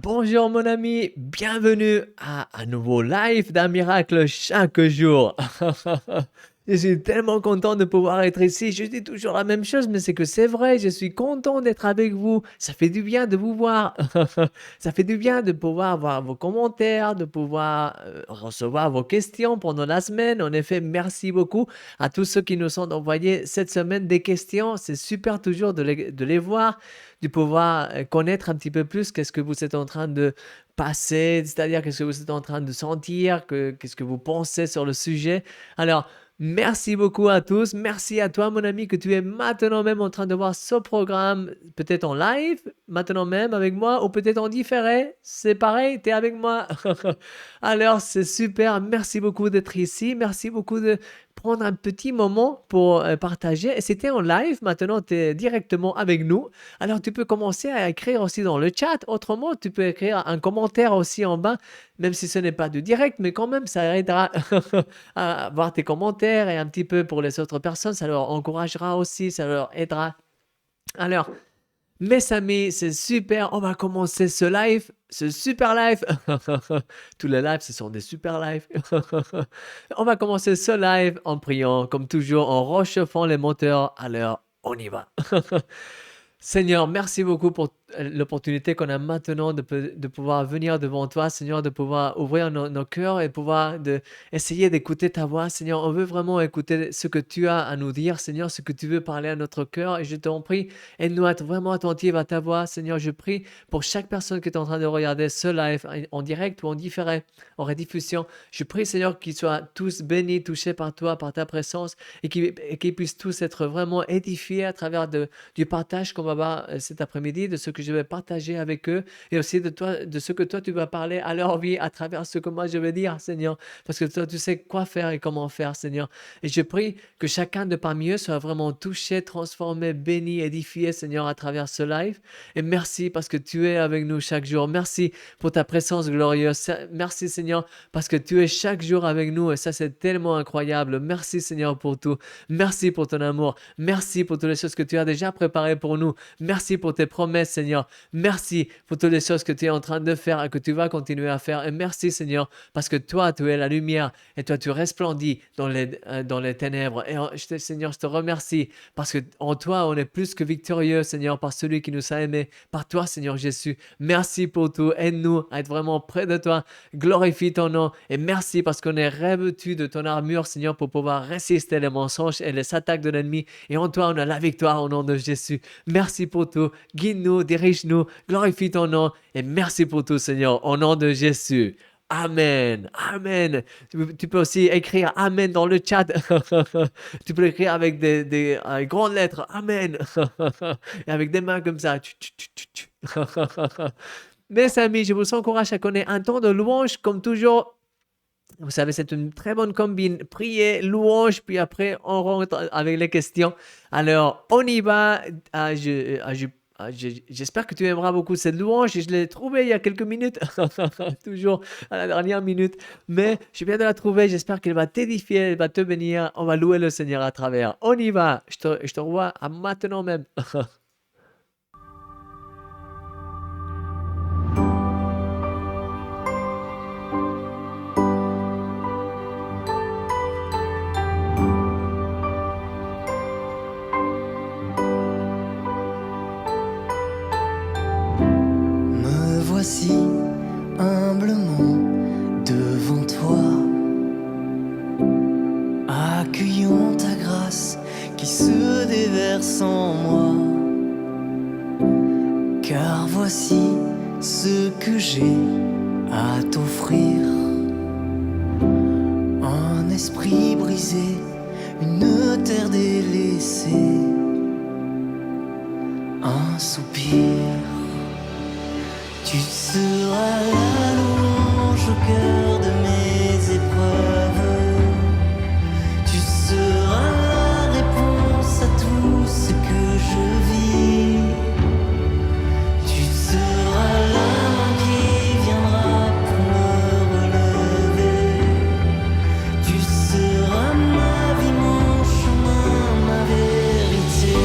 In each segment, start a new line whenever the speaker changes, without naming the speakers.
Bonjour mon ami, bienvenue à un nouveau live d'un miracle chaque jour. Je suis tellement content de pouvoir être ici. Je dis toujours la même chose, mais c'est que c'est vrai. Je suis content d'être avec vous. Ça fait du bien de vous voir. Ça fait du bien de pouvoir voir vos commentaires, de pouvoir recevoir vos questions pendant la semaine. En effet, merci beaucoup à tous ceux qui nous ont envoyé cette semaine des questions. C'est super toujours de les voir, de pouvoir connaître un petit peu plus qu'est-ce que vous êtes en train de passer, c'est-à-dire qu'est-ce que vous êtes en train de sentir, qu'est-ce que vous pensez sur le sujet. Alors, merci beaucoup à tous. Merci à toi, mon ami, que tu es maintenant même en train de voir ce programme, peut-être en live, maintenant même avec moi, ou peut-être en différé. C'est pareil, tu es avec moi. Alors, c'est super. Merci beaucoup d'être ici. Merci beaucoup de prendre un petit moment pour partager. Et c'était en live. Maintenant, tu es directement avec nous. Alors, tu peux commencer à écrire aussi dans le chat. Autrement, tu peux écrire un commentaire aussi en bas, même si ce n'est pas du direct, mais quand même, ça aidera à voir tes commentaires et un petit peu pour les autres personnes. Ça leur encouragera aussi, ça leur aidera. Alors, mes amis, c'est super. On va commencer ce live, ce super live. Tous les lives, ce sont des super lives. On va commencer ce live en priant, comme toujours, en réchauffant les moteurs. Alors, on y va. Seigneur, merci beaucoup pour l'opportunité qu'on a maintenant de pouvoir venir devant toi, Seigneur, de pouvoir ouvrir nos cœurs et pouvoir essayer d'écouter ta voix, Seigneur. On veut vraiment écouter ce que tu as à nous dire, Seigneur, ce que tu veux parler à notre cœur. Et je t'en prie, aide-nous à être vraiment attentifs à ta voix, Seigneur. Je prie pour chaque personne qui est en train de regarder ce live en direct ou en différé, en rediffusion. Je prie, Seigneur, qu'ils soient tous bénis, touchés par toi, par ta présence et qu'ils puissent tous être vraiment édifiés à travers du partage qu'on va avoir cet après-midi, de ce que je vais partager avec eux et aussi de ce que toi tu vas parler à leur vie à travers ce que moi je vais dire, Seigneur, parce que toi tu sais quoi faire et comment faire, Seigneur. Et je prie que chacun de parmi eux soit vraiment touché, transformé, béni, édifié, Seigneur, à travers ce live. Et merci parce que tu es avec nous chaque jour. Merci pour ta présence glorieuse. Merci, Seigneur, parce que tu es chaque jour avec nous et ça c'est tellement incroyable. Merci, Seigneur, pour tout. Merci pour ton amour. Merci pour toutes les choses que tu as déjà préparées pour nous. Merci pour tes promesses, Seigneur. Merci pour toutes les choses que tu es en train de faire et que tu vas continuer à faire. Et merci, Seigneur, parce que toi, tu es la lumière et toi, tu resplendis dans les ténèbres. Et Seigneur, je te remercie parce que en toi, on est plus que victorieux, Seigneur, par celui qui nous a aimés, par toi, Seigneur Jésus. Merci pour tout. Aide-nous à être vraiment près de toi. Glorifie ton nom et merci parce qu'on est revêtus de ton armure, Seigneur, pour pouvoir résister les mensonges et les attaques de l'ennemi. Et en toi, on a la victoire au nom de Jésus. Merci pour tout. Guide-nous, dirige-nous, glorifie ton nom et merci pour tout, Seigneur, au nom de Jésus. Amen. Amen. Tu peux aussi écrire Amen dans le chat. Tu peux écrire avec des grandes lettres. Amen. Et avec des mains comme ça. Mes amis, je vous encourage à connaître un temps de louange comme toujours. Vous savez, c'est une très bonne combine. Prier, louange, puis après, on rentre avec les questions. Alors, on y va. J'espère que tu aimeras beaucoup cette louange. Je l'ai trouvée il y a quelques minutes, toujours à la dernière minute. Mais je viens de la trouver. J'espère qu'elle va t'édifier, elle va te bénir. On va louer le Seigneur à travers. On y va. Je te revois à maintenant même.
Voici humblement devant toi, accueillons ta grâce qui se déverse en moi, car voici ce que j'ai à t'offrir, un esprit brisé, une terre délaissée, un soupir. Tu seras la louange au cœur de mes épreuves. Tu seras la réponse à tout ce que je vis. Tu seras la main qui viendra pour me relever. Tu seras ma vie, mon chemin, ma vérité.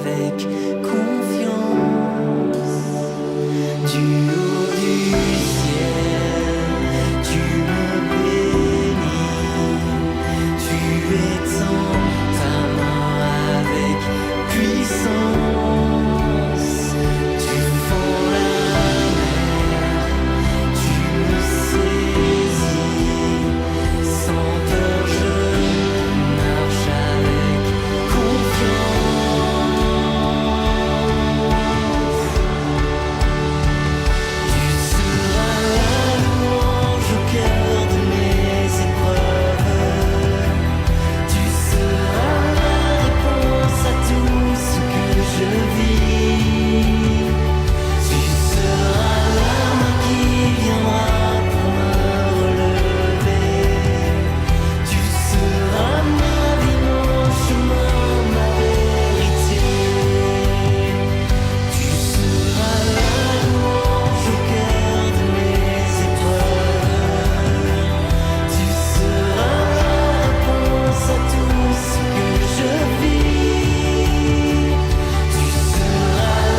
avec confiance. Du haut du ciel, tu me bénis, tu étends ta main avec puissance. Tu fends la mer, tu me saisis, sans peur je marche avec confiance. Tu seras la louange au cœur de mes épreuves. Tu seras la réponse à tout ce que je vis. Tu seras la main qui viendra pour me relever. Tu seras ma vie, mon chemin, ma vérité. Tu seras la louange au cœur de mes épreuves. Tu seras la réponse à tout ce que je vis. Tu seras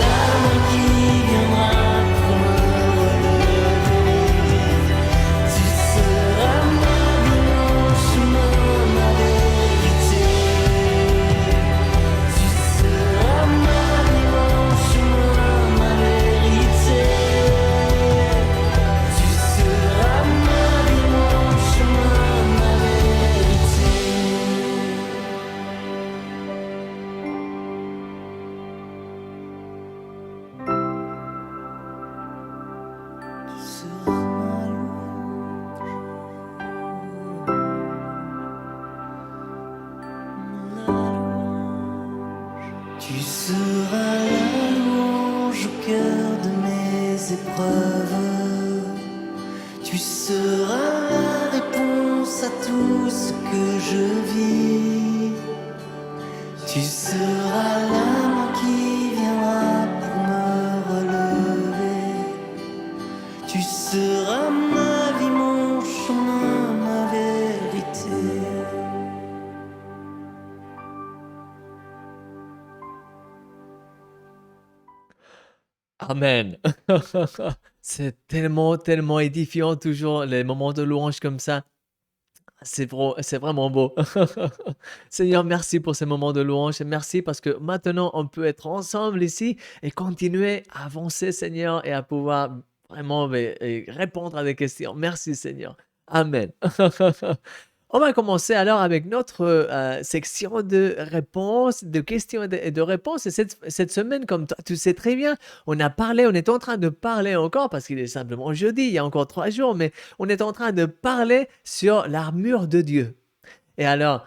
la main qui viendra pour me relever. Tu seras ma vie, mon chemin, ma vérité. Tu seras ma vie, mon chemin, ma vérité. Tu seras ma vie, mon chemin, ma vérité. Tu seras ma louange. Tu seras la louange au cœur de mes épreuves. Tu seras la réponse à tout ce que je vis. Tu seras la main qui viendra pour me relever. Tu seras ma vie, mon chemin, ma vérité.
Amen. C'est tellement, tellement édifiant toujours les moments de louange comme ça. C'est vraiment beau. Seigneur, merci pour ces moments de louange et merci parce que maintenant on peut être ensemble ici et continuer à avancer, Seigneur, et à pouvoir vraiment répondre à des questions. Merci, Seigneur. Amen. On va commencer alors avec notre section de réponses, de questions et de réponses. Et cette semaine, comme tu sais très bien, on est en train de parler encore, parce qu'il est simplement jeudi, il y a encore 3 jours, mais on est en train de parler sur l'armure de Dieu. Et alors,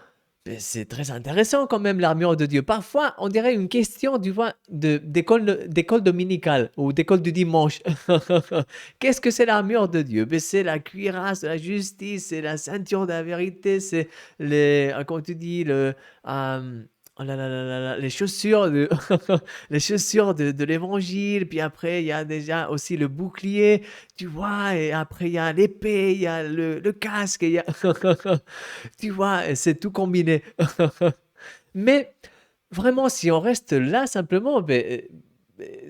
c'est très intéressant quand même l'armure de Dieu. Parfois, on dirait une question d'école dominicale ou d'école du dimanche. Qu'est-ce que c'est l'armure de Dieu? C'est la cuirasse de la justice, c'est la ceinture de la vérité, c'est comment tu dis, oh là là là là là, les chaussures les chaussures de l'évangile. Puis après, il y a déjà aussi le bouclier, tu vois, et après, il y a l'épée, il y a le casque, il y a tu vois, et c'est tout combiné. Mais vraiment, si on reste là simplement,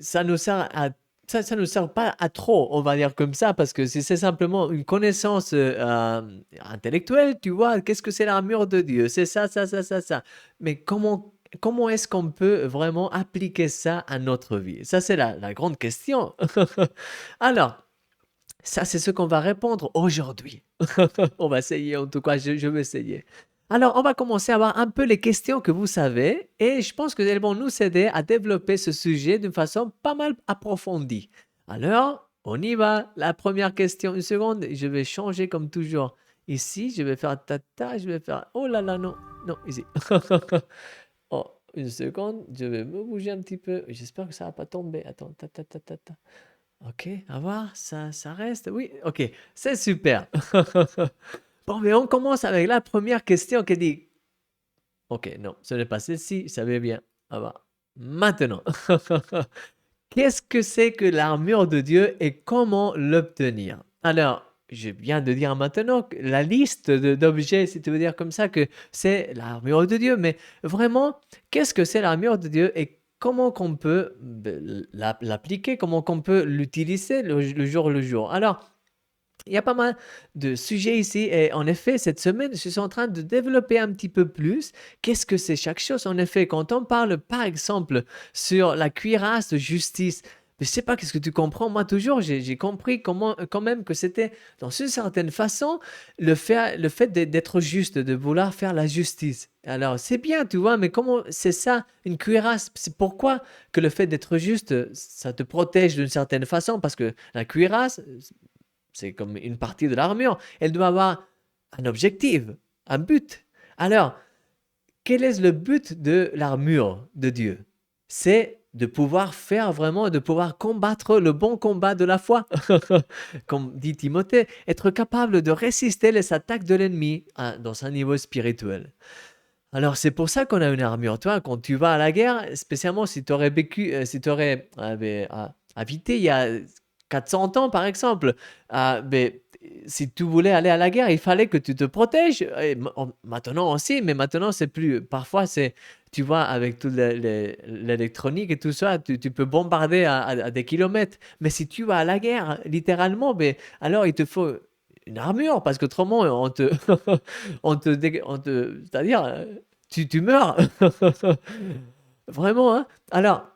ça nous sert à ça nous sert pas à trop, on va dire comme ça, parce que si c'est simplement une connaissance intellectuelle, tu vois, qu'est-ce que c'est l'armure de Dieu? C'est ça, ça, ça, ça, ça. Mais comment est-ce qu'on peut vraiment appliquer ça à notre vie? Ça, c'est la grande question. Alors, ça, c'est ce qu'on va répondre aujourd'hui. On va essayer, en tout cas, je vais essayer. Alors, on va commencer à voir un peu les questions que vous savez et je pense qu'elles vont nous aider à développer ce sujet d'une façon pas mal approfondie. Alors, on y va. La première question, une seconde, je vais changer comme toujours. Ici, je vais faire tata, je vais faire... Oh là là, non, non, ici. Oh, une seconde, je vais me bouger un petit peu. J'espère que ça va pas tomber. Attends, tata, tata, tata. Ok, à voir, ça reste. Oui, ok, c'est super. Bon, mais on commence avec la première question qui dit. Ok, non, ce n'est pas celle-ci, ça va bien. Ah bah, maintenant. Qu'est-ce que c'est que l'armure de Dieu et comment l'obtenir? Alors, je viens de dire maintenant que la liste d'objets, si tu veux dire comme ça, que c'est l'armure de Dieu. Mais vraiment, qu'est-ce que c'est l'armure de Dieu et comment qu'on peut l'appliquer, comment qu'on peut l'utiliser le jour le jour. Alors, il y a pas mal de sujets ici et en effet, cette semaine, je suis en train de développer un petit peu plus qu'est-ce que c'est chaque chose. En effet, quand on parle par exemple sur la cuirasse de justice, mais je sais pas qu'est-ce que tu comprends. Moi, toujours, j'ai compris comment, quand même que c'était, dans une certaine façon, le fait d'être juste, de vouloir faire la justice. Alors, c'est bien, tu vois, mais comment c'est ça, une cuirasse? C'est pourquoi que le fait d'être juste, ça te protège d'une certaine façon, parce que la cuirasse, c'est comme une partie de l'armure. Elle doit avoir un objectif, un but. Alors, quel est le but de l'armure de Dieu? C'est de pouvoir faire vraiment, de pouvoir combattre le bon combat de la foi. Comme dit Timothée, être capable de résister les attaques de l'ennemi dans un niveau spirituel. Alors, c'est pour ça qu'on a une armure. Toi, quand tu vas à la guerre, spécialement si tu aurais vécu, si tu aurais habité il y a 400 ans, par exemple, mais si tu voulais aller à la guerre, il fallait que tu te protèges. Et maintenant aussi, mais maintenant, c'est plus. Parfois, c'est. Tu vois, avec toute l'électronique et tout ça, tu peux bombarder à des kilomètres. Mais si tu vas à la guerre, littéralement, mais alors il te faut une armure, parce qu'autrement, on te, c'est-à-dire, tu meurs. Vraiment, hein? Alors,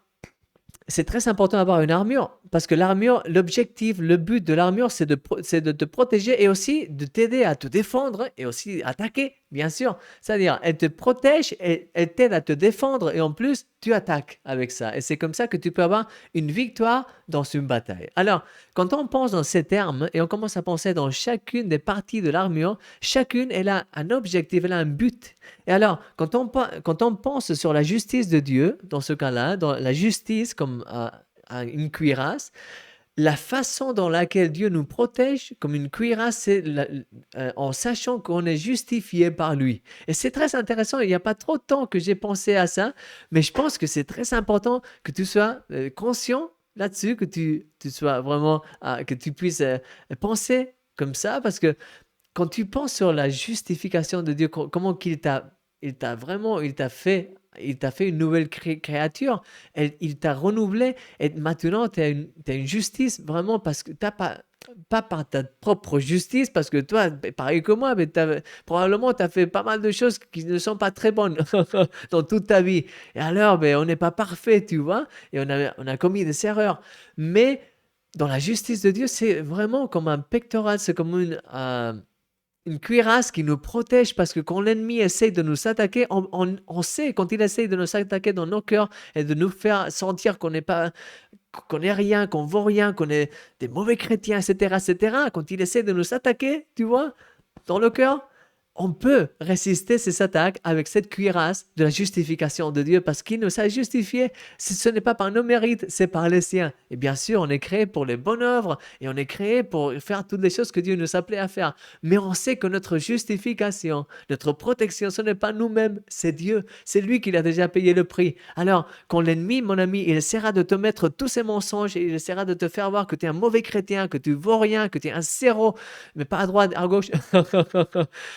c'est très important d'avoir une armure parce que l'armure, l'objectif, le but de l'armure, c'est de te protéger et aussi de t'aider à te défendre et aussi attaquer, bien sûr. C'est-à-dire, elle te protège et elle t'aide à te défendre et en plus, tu attaques avec ça. Et c'est comme ça que tu peux avoir une victoire dans une bataille. Alors, quand on pense dans ces termes et on commence à penser dans chacune des parties de l'armure, chacune, elle a un objectif, elle a un but. Et alors, quand on pense sur la justice de Dieu, dans ce cas-là, dans la justice comme une cuirasse, la façon dans laquelle Dieu nous protège comme une cuirasse, c'est en sachant qu'on est justifié par lui. Et c'est très intéressant, il n'y a pas trop de temps que j'ai pensé à ça, mais je pense que c'est très important que tu sois conscient là-dessus, que tu sois vraiment, que tu puisses penser comme ça, parce que quand tu penses sur la justification de Dieu, comment il t'a fait une nouvelle créature, il t'a renouvelé, et maintenant tu as une justice vraiment parce que t'as pas par ta propre justice, parce que toi, pareil que moi, mais probablement tu as fait pas mal de choses qui ne sont pas très bonnes dans toute ta vie. Et alors, on n'est pas parfait, tu vois, et on a commis des erreurs. Mais dans la justice de Dieu, c'est vraiment comme un pectoral, c'est comme une cuirasse qui nous protège parce que quand l'ennemi essaie de nous attaquer, on sait quand il essaie de nous attaquer dans nos cœurs et de nous faire sentir qu'on n'est rien, qu'on vaut rien, qu'on est des mauvais chrétiens, etc., etc. Quand il essaie de nous attaquer, tu vois, dans le cœur, on peut résister ces attaques avec cette cuirasse de la justification de Dieu parce qu'il nous a justifiés. Ce n'est pas par nos mérites, c'est par les siens. Et bien sûr, on est créé pour les bonnes œuvres et on est créé pour faire toutes les choses que Dieu nous appelait à faire. Mais on sait que notre justification, notre protection, ce n'est pas nous-mêmes, c'est Dieu. C'est lui qui a déjà payé le prix. Alors, quand l'ennemi, mon ami, il essaiera de te mettre tous ces mensonges et il essaiera de te faire voir que tu es un mauvais chrétien, que tu vaux rien, que tu es un zéro, mais pas à droite, à gauche.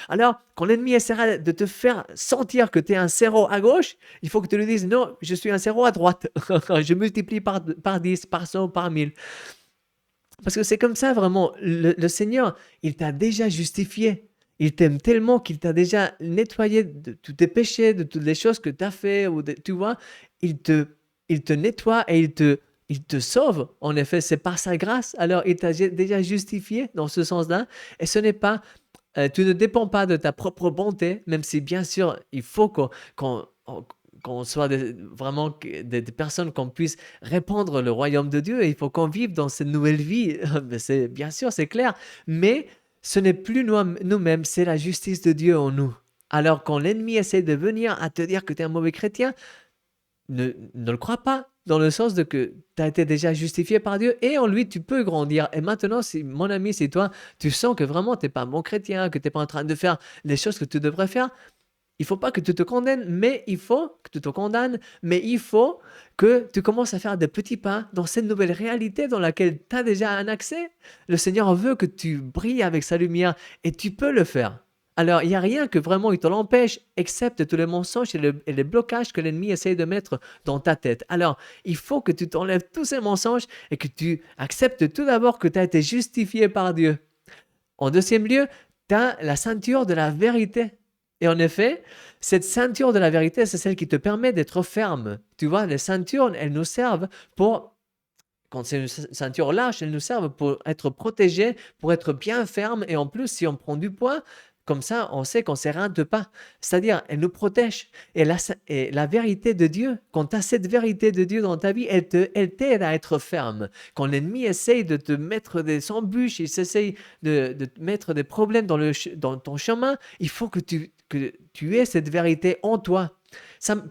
Alors, quand l'ennemi essaiera de te faire sentir que tu es un zéro à gauche, il faut que tu lui dises non, je suis un zéro à droite. Je multiplie par 10, par 100, par 1000. Parce que c'est comme ça vraiment. Le Seigneur, il t'a déjà justifié. Il t'aime tellement qu'il t'a déjà nettoyé de tous tes péchés, de toutes les choses que tu as fait. Tu vois, il te nettoie et il te sauve. En effet, c'est par sa grâce. Alors, il t'a déjà justifié dans ce sens-là. Et ce n'est pas tu ne dépends pas de ta propre bonté, même si bien sûr, il faut qu'on soit vraiment des personnes qu'on puisse répandre le royaume de Dieu. Et il faut qu'on vive dans cette nouvelle vie. Bien sûr, c'est clair. Mais ce n'est plus nous-mêmes, c'est la justice de Dieu en nous. Alors quand l'ennemi essaie de venir à te dire que tu es un mauvais chrétien, ne le crois pas, dans le sens de que tu as été déjà justifié par Dieu et en lui tu peux grandir. Et maintenant, si mon ami, si toi tu sens que vraiment tu n'es pas un bon chrétien, que tu n'es pas en train de faire les choses que tu devrais faire, il ne faut pas que tu te condamnes, mais il faut que tu te condamnes, mais il faut que tu commences à faire des petits pas dans cette nouvelle réalité dans laquelle tu as déjà un accès. Le Seigneur veut que tu brilles avec sa lumière et tu peux le faire. Alors, il n'y a rien que vraiment il te l'empêche, excepte tous les mensonges et les blocages que l'ennemi essaye de mettre dans ta tête. Alors, il faut que tu t'enlèves tous ces mensonges et que tu acceptes tout d'abord que tu as été justifié par Dieu. En deuxième lieu, tu as la ceinture de la vérité. Et en effet, cette ceinture de la vérité, c'est celle qui te permet d'être ferme. Tu vois, les ceintures, elles nous servent pour, quand c'est une ceinture large, elles nous servent pour être protégés, pour être bien fermes. Et en plus, si on prend du poids, comme ça, on sait qu'on ne s'érinte pas. C'est-à-dire, elle nous protège. Et la vérité de Dieu, quand tu as cette vérité de Dieu dans ta vie, elle t'aide à être ferme. Quand l'ennemi essaye de te mettre des embûches, il essaye de te mettre des problèmes dans ton chemin, il faut que tu aies cette vérité en toi.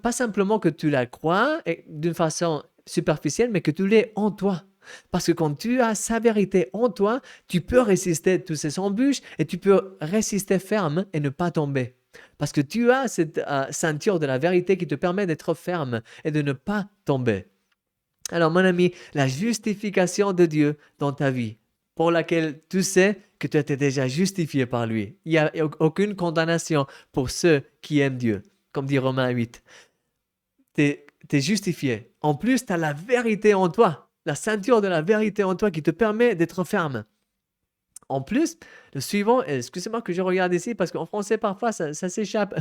Pas simplement que tu la crois d'une façon superficielle, mais que tu l'aies en toi. Parce que quand tu as sa vérité en toi, tu peux résister toutes ces embûches et tu peux résister ferme et ne pas tomber. Parce que tu as cette ceinture de la vérité qui te permet d'être ferme et de ne pas tomber. Alors mon ami, la justification de Dieu dans ta vie, pour laquelle tu sais que tu as été déjà justifié par lui. Il n'y a aucune condamnation pour ceux qui aiment Dieu, comme dit Romains 8. Tu es justifié. En plus, tu as la vérité en toi, la ceinture de la vérité en toi qui te permet d'être ferme. En plus, le suivant, excusez-moi que je regarde ici parce qu'en français parfois ça s'échappe.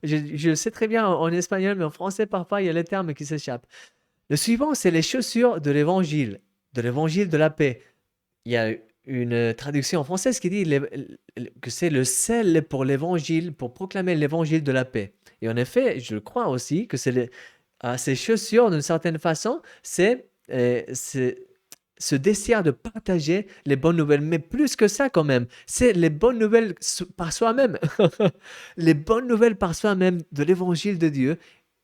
Je le sais très bien en espagnol, mais en français parfois il y a les termes qui s'échappent. Le suivant, c'est les chaussures de l'évangile de la paix. Il y a une traduction en français qui dit que c'est le sel pour l'évangile, pour proclamer l'évangile de la paix. Et en effet, je crois aussi que ces chaussures, d'une certaine façon, c'est ce désir de partager les bonnes nouvelles. Mais plus que ça quand même, c'est les bonnes nouvelles par soi-même. Les bonnes nouvelles par soi-même de l'évangile de Dieu,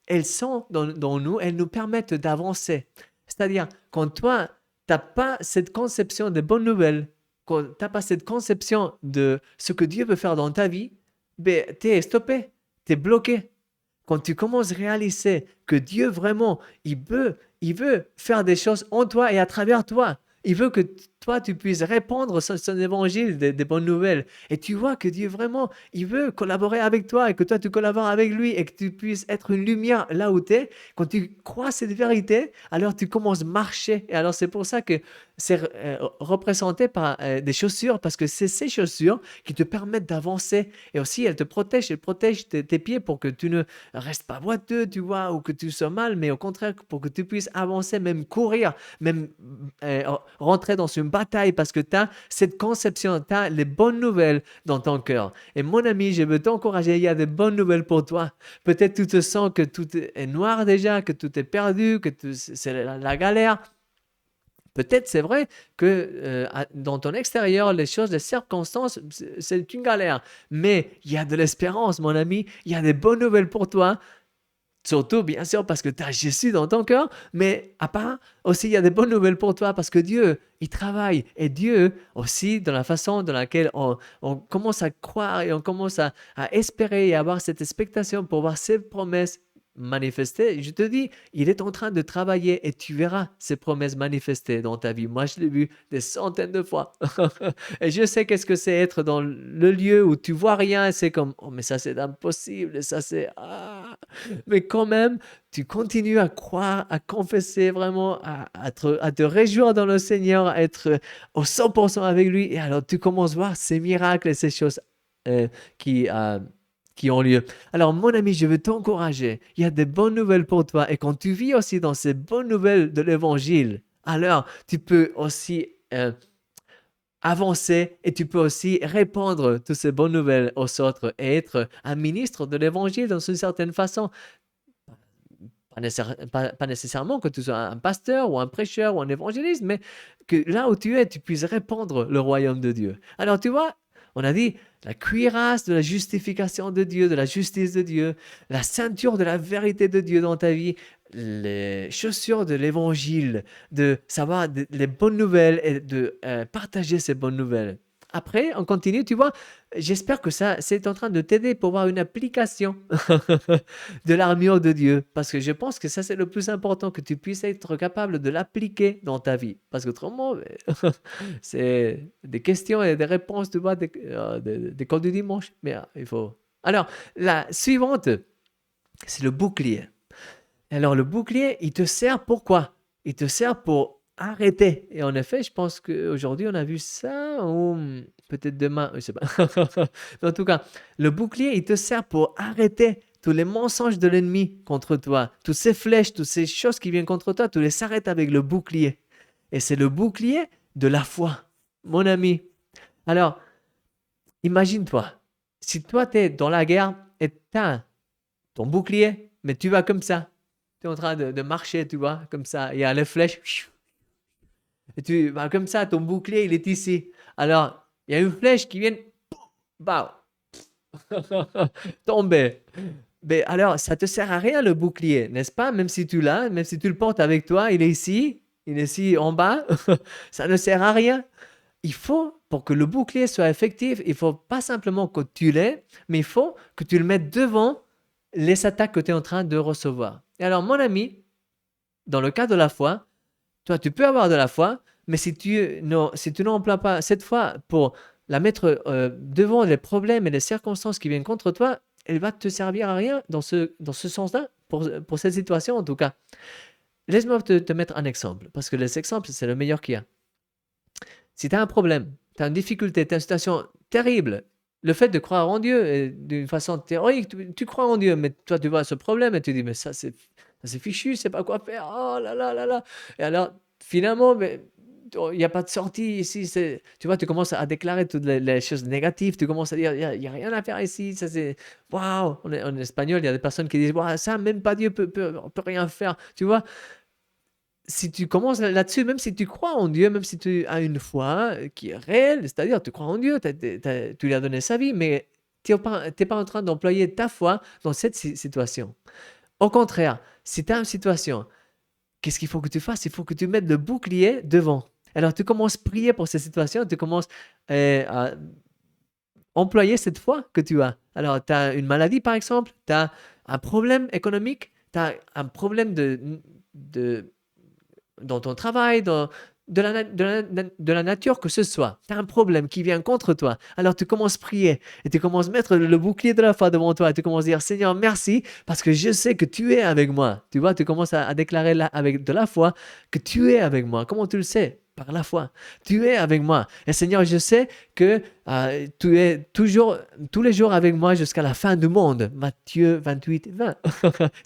elles sont dans nous, elles nous permettent d'avancer. C'est-à-dire, quand toi, tu n'as pas cette conception des bonnes nouvelles, quand tu n'as pas cette conception de ce que Dieu veut faire dans ta vie, ben, tu es stoppé, tu es bloqué. Quand tu commences à réaliser que Dieu vraiment, il veut faire des choses en toi et à travers toi. Il veut que toi, tu puisses répandre son évangile des bonnes nouvelles. Et tu vois que Dieu vraiment, il veut collaborer avec toi et que toi, tu collabores avec lui et que tu puisses être une lumière là où tu es. Quand tu crois cette vérité, alors tu commences à marcher. Et alors, c'est pour ça que c'est représenté par des chaussures parce que c'est ces chaussures qui te permettent d'avancer. Et aussi, elles protègent tes pieds pour que tu ne restes pas boiteux, tu vois, ou que tu sois mal, mais au contraire, pour que tu puisses avancer, même courir, même rentrer dans une bataille parce que tu as cette conception, tu as les bonnes nouvelles dans ton cœur. Et mon ami, je veux t'encourager, il y a des bonnes nouvelles pour toi. Peut-être tu te sens que tout est noir déjà, que tout est perdu, que c'est la galère. Peut-être c'est vrai que dans ton extérieur, les choses, les circonstances, c'est une galère. Mais il y a de l'espérance, mon ami. Il y a des bonnes nouvelles pour toi. Surtout, bien sûr, parce que tu as Jésus dans ton cœur, mais à part, aussi, il y a des bonnes nouvelles pour toi parce que Dieu, il travaille. Et Dieu, aussi, dans la façon dans laquelle on commence à croire et on commence à espérer et à avoir cette expectation pour voir ses promesses manifester, je te dis, il est en train de travailler et tu verras ces promesses manifester dans ta vie. Moi, je l'ai vu des centaines de fois. Et je sais qu'est-ce que c'est être dans le lieu où tu vois rien et c'est comme, oh, mais ça c'est impossible, et ça c'est, ah. Mais quand même, tu continues à croire, à confesser vraiment, à te réjouir dans le Seigneur, à être au 100% avec lui. Et alors, tu commences à voir ces miracles et ces choses euh, qui, euh, qui ont lieu. Alors, mon ami, je veux t'encourager. Il y a des bonnes nouvelles pour toi. Et quand tu vis aussi dans ces bonnes nouvelles de l'Évangile, alors tu peux aussi avancer et tu peux aussi répandre toutes ces bonnes nouvelles aux autres et être un ministre de l'Évangile dans une certaine façon. Pas nécessairement que tu sois un pasteur ou un prêcheur ou un évangéliste, mais que là où tu es, tu puisses répandre le royaume de Dieu. Alors, tu vois, on a dit la cuirasse de la justification de Dieu, de la justice de Dieu, la ceinture de la vérité de Dieu dans ta vie, les chaussures de l'évangile, de savoir les bonnes nouvelles et de partager ces bonnes nouvelles. Après, on continue, tu vois. J'espère que ça, c'est en train de t'aider pour voir une application de l'armure de Dieu. Parce que je pense que ça, c'est le plus important, que tu puisses être capable de l'appliquer dans ta vie. Parce qu'autrement, c'est des questions et des réponses, tu vois, des cours du dimanche. Mais il faut. Alors, la suivante, c'est le bouclier. Alors, le bouclier, il te sert pour quoi? Il te sert pour arrêter. Et en effet, je pense qu'aujourd'hui, on a vu ça, ou peut-être demain, je sais pas. Mais en tout cas, le bouclier, il te sert pour arrêter tous les mensonges de l'ennemi contre toi, toutes ces flèches, toutes ces choses qui viennent contre toi, tu les arrêtes avec le bouclier. Et c'est le bouclier de la foi, mon ami. Alors, imagine-toi, si toi, tu es dans la guerre et tu as ton bouclier, mais tu vas comme ça. Tu es en train de marcher, tu vois, comme ça. Il y a les flèches. Et tu vas comme ça, ton bouclier, il est ici. Alors, il y a une flèche qui vient, bah, tomber. Mais alors, ça te sert à rien le bouclier, n'est-ce pas? Même si tu l'as, même si tu le portes avec toi, il est ici en bas. Ça ne sert à rien. Il faut, pour que le bouclier soit effectif, il faut pas simplement que tu l'aies, mais il faut que tu le mettes devant les attaques que tu es en train de recevoir. Et alors, mon ami, dans le cas de la foi, toi, tu peux avoir de la foi, mais si tu n'emploies pas cette foi pour la mettre devant les problèmes et les circonstances qui viennent contre toi, elle va te servir à rien dans ce sens-là, pour cette situation en tout cas. Laisse-moi te mettre un exemple, parce que les exemples, c'est le meilleur qu'il y a. Si tu as un problème, tu as une difficulté, tu as une situation terrible, le fait de croire en Dieu, d'une façon théorique, tu crois en Dieu, mais toi, tu vois ce problème et tu dis, mais ça, c'est fichu, je sais pas quoi faire, oh là là là là. Et alors, finalement, il n'y a pas de sortie ici. Tu vois, tu commences à déclarer toutes les choses négatives, tu commences à dire, il n'y a rien à faire ici, ça c'est, waouh, en espagnol, il y a des personnes qui disent, waouh, ça, même pas Dieu peut rien faire, tu vois. Si tu commences là-dessus, même si tu crois en Dieu, même si tu as une foi qui est réelle, c'est-à-dire tu crois en Dieu, tu lui as donné sa vie, mais tu n'es pas en train d'employer ta foi dans cette situation. Au contraire, si tu as une situation, qu'est-ce qu'il faut que tu fasses? Il faut que tu mettes le bouclier devant. Alors tu commences à prier pour cette situation, tu commences à employer cette foi que tu as. Alors tu as une maladie par exemple, tu as un problème économique, tu as un problème dans ton travail, de la nature que ce soit. Tu as un problème qui vient contre toi. Alors tu commences à prier et tu commences à mettre le bouclier de la foi devant toi et tu commences à dire, Seigneur, merci parce que je sais que tu es avec moi. Tu vois, tu commences à déclarer là, avec de la foi que tu es avec moi. Comment tu le sais? Par la foi. Tu es avec moi. Et Seigneur, je sais que tu es toujours, tous les jours avec moi jusqu'à la fin du monde. Matthieu 28, 20.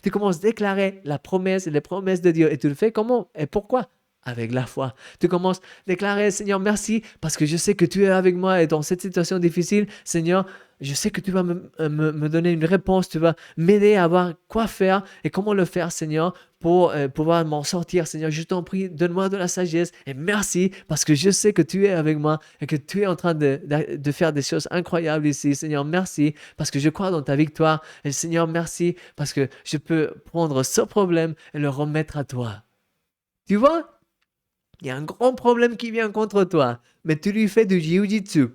Tu commences à déclarer la promesse et les promesses de Dieu. Et tu le fais comment et pourquoi? Avec la foi. Tu commences à déclarer, Seigneur, merci, parce que je sais que tu es avec moi et dans cette situation difficile, Seigneur, je sais que tu vas me donner une réponse, tu vas m'aider à voir quoi faire et comment le faire, Seigneur, pour pouvoir m'en sortir. Seigneur, je t'en prie, donne-moi de la sagesse et merci, parce que je sais que tu es avec moi et que tu es en train de faire des choses incroyables ici. Seigneur, merci, parce que je crois dans ta victoire. Et Seigneur, merci, parce que je peux prendre ce problème et le remettre à toi. Tu vois? Il y a un grand problème qui vient contre toi, mais tu lui fais du jiu-jitsu.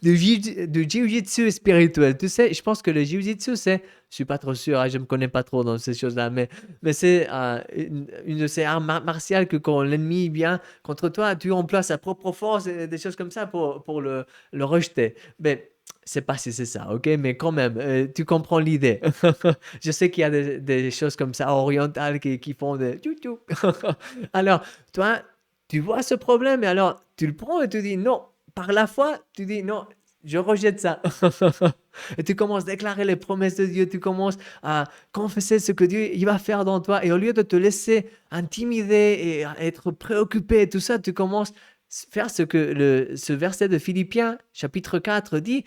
Du jiu-jitsu spirituel. Tu sais, je pense que le jiu-jitsu, je suis pas trop sûr, je me connais pas trop dans ces choses-là, mais c'est une de ces arts martiales que quand l'ennemi vient contre toi, tu emploies sa propre force et des choses comme ça pour le rejeter. Mais sais pas si c'est ça, ok? Mais quand même, tu comprends l'idée. Je sais qu'il y a des choses comme ça orientales qui font des tchou-tchou. Alors, toi, tu vois ce problème et alors tu le prends et tu dis non. Par la foi, tu dis non, je rejette ça. Et tu commences à déclarer les promesses de Dieu, tu commences à confesser ce que Dieu il va faire dans toi. Et au lieu de te laisser intimider et à être préoccupé et tout ça, tu commences faire ce que ce verset de Philippiens, chapitre 4, dit,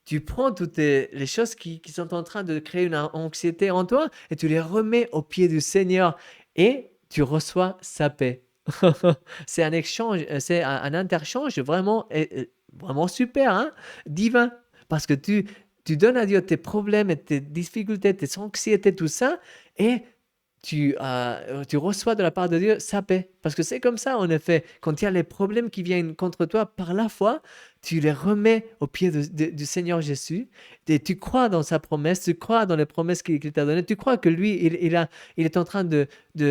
tu prends toutes les choses qui sont en train de créer une anxiété en toi et tu les remets au pied du Seigneur et tu reçois sa paix. C'est un échange, c'est un interchange vraiment, vraiment super, hein, divin, parce que tu donnes à Dieu tes problèmes et tes difficultés, tes anxiétés, tout ça, et tu reçois de la part de Dieu sa paix. Parce que c'est comme ça, en effet. Quand il y a les problèmes qui viennent contre toi par la foi, tu les remets aux pieds du Seigneur Jésus. Et tu crois dans sa promesse, tu crois dans les promesses qu'il t'a données. Tu crois que lui, il est en train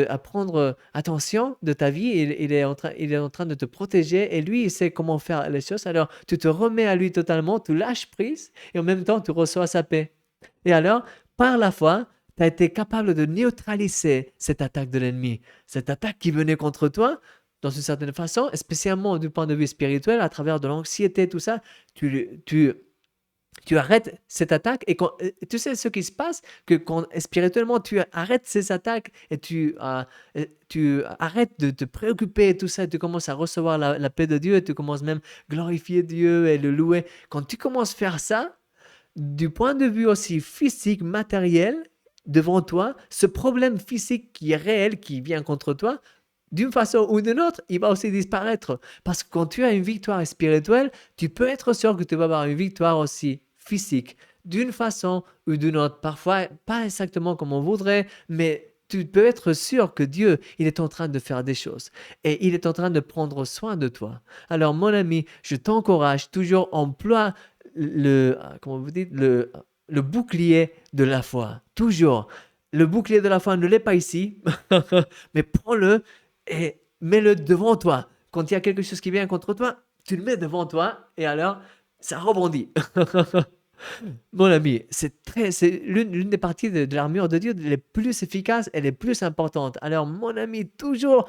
à prendre attention de ta vie. Il est en train de te protéger. Et lui, il sait comment faire les choses. Alors, tu te remets à lui totalement, tu lâches prise. Et en même temps, tu reçois sa paix. Et alors, par la foi, tu as été capable de neutraliser cette attaque de l'ennemi, cette attaque qui venait contre toi, dans une certaine façon, spécialement du point de vue spirituel, à travers de l'anxiété, tout ça, tu arrêtes cette attaque et tu sais ce qui se passe, que quand spirituellement tu arrêtes ces attaques et tu arrêtes de te préoccuper et tout ça, et tu commences à recevoir la paix de Dieu et tu commences même à glorifier Dieu et le louer. Quand tu commences à faire ça, du point de vue aussi physique, matériel, devant toi, ce problème physique qui est réel, qui vient contre toi, d'une façon ou d'une autre, il va aussi disparaître. Parce que quand tu as une victoire spirituelle, tu peux être sûr que tu vas avoir une victoire aussi physique, d'une façon ou d'une autre. Parfois, pas exactement comme on voudrait, mais tu peux être sûr que Dieu, il est en train de faire des choses et il est en train de prendre soin de toi. Alors, mon ami, je t'encourage, toujours emploie comment vous dites, le bouclier de la foi. Toujours. Le bouclier de la foi ne l'est pas ici, mais prends-le et mets-le devant toi. Quand il y a quelque chose qui vient contre toi, tu le mets devant toi et alors, ça rebondit. Mon ami, c'est l'une des parties de l'armure de Dieu les plus efficaces et les plus importantes. Alors, mon ami, toujours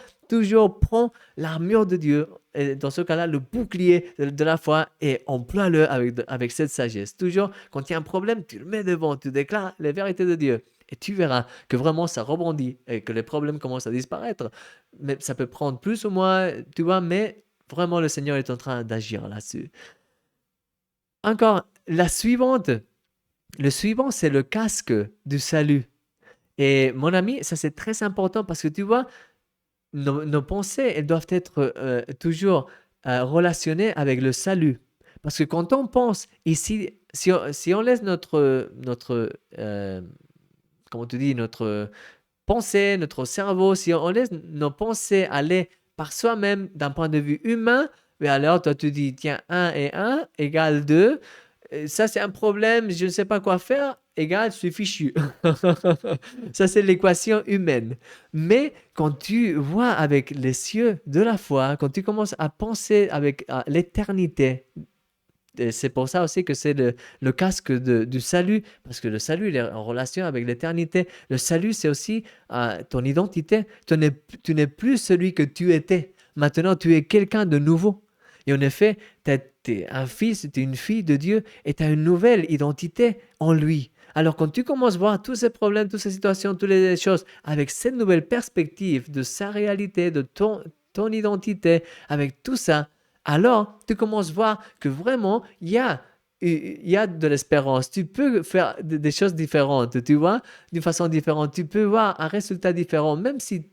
prends l'armure de Dieu, et dans ce cas-là, le bouclier de la foi, et emploie-le avec cette sagesse. Toujours, quand il y a un problème, tu le mets devant, tu déclares les vérités de Dieu. Et tu verras que vraiment ça rebondit et que les problèmes commencent à disparaître. Mais ça peut prendre plus ou moins, tu vois, mais vraiment le Seigneur est en train d'agir là-dessus. Encore, le suivant, c'est le casque du salut. Et mon ami, ça c'est très important parce que tu vois, nos pensées, elles doivent être toujours relationnées avec le salut. Parce que quand on pense ici, si on laisse comment tu dis, notre pensée, notre cerveau, si on laisse nos pensées aller par soi-même d'un point de vue humain, mais alors toi tu dis, tiens, 1 et 1 égale 2. Ça c'est un problème, je ne sais pas quoi faire, égale, je suis fichu. Ça c'est l'équation humaine. Mais quand tu vois avec les cieux de la foi, quand tu commences à penser avec l'éternité, et c'est pour ça aussi que c'est le casque du salut, parce que le salut, il est en relation avec l'éternité. Le salut, c'est aussi ton identité. Tu n'es plus celui que tu étais. Maintenant, tu es quelqu'un de nouveau. Et en effet, tu es un fils, tu es une fille de Dieu, et tu as une nouvelle identité en lui. Alors quand tu commences à voir tous ces problèmes, toutes ces situations, toutes les choses, avec cette nouvelle perspective de sa réalité, de ton identité, avec tout ça, alors tu commences à voir que vraiment, il y a de l'espérance. Tu peux faire des choses différentes, tu vois, d'une façon différente. Tu peux voir un résultat différent, même si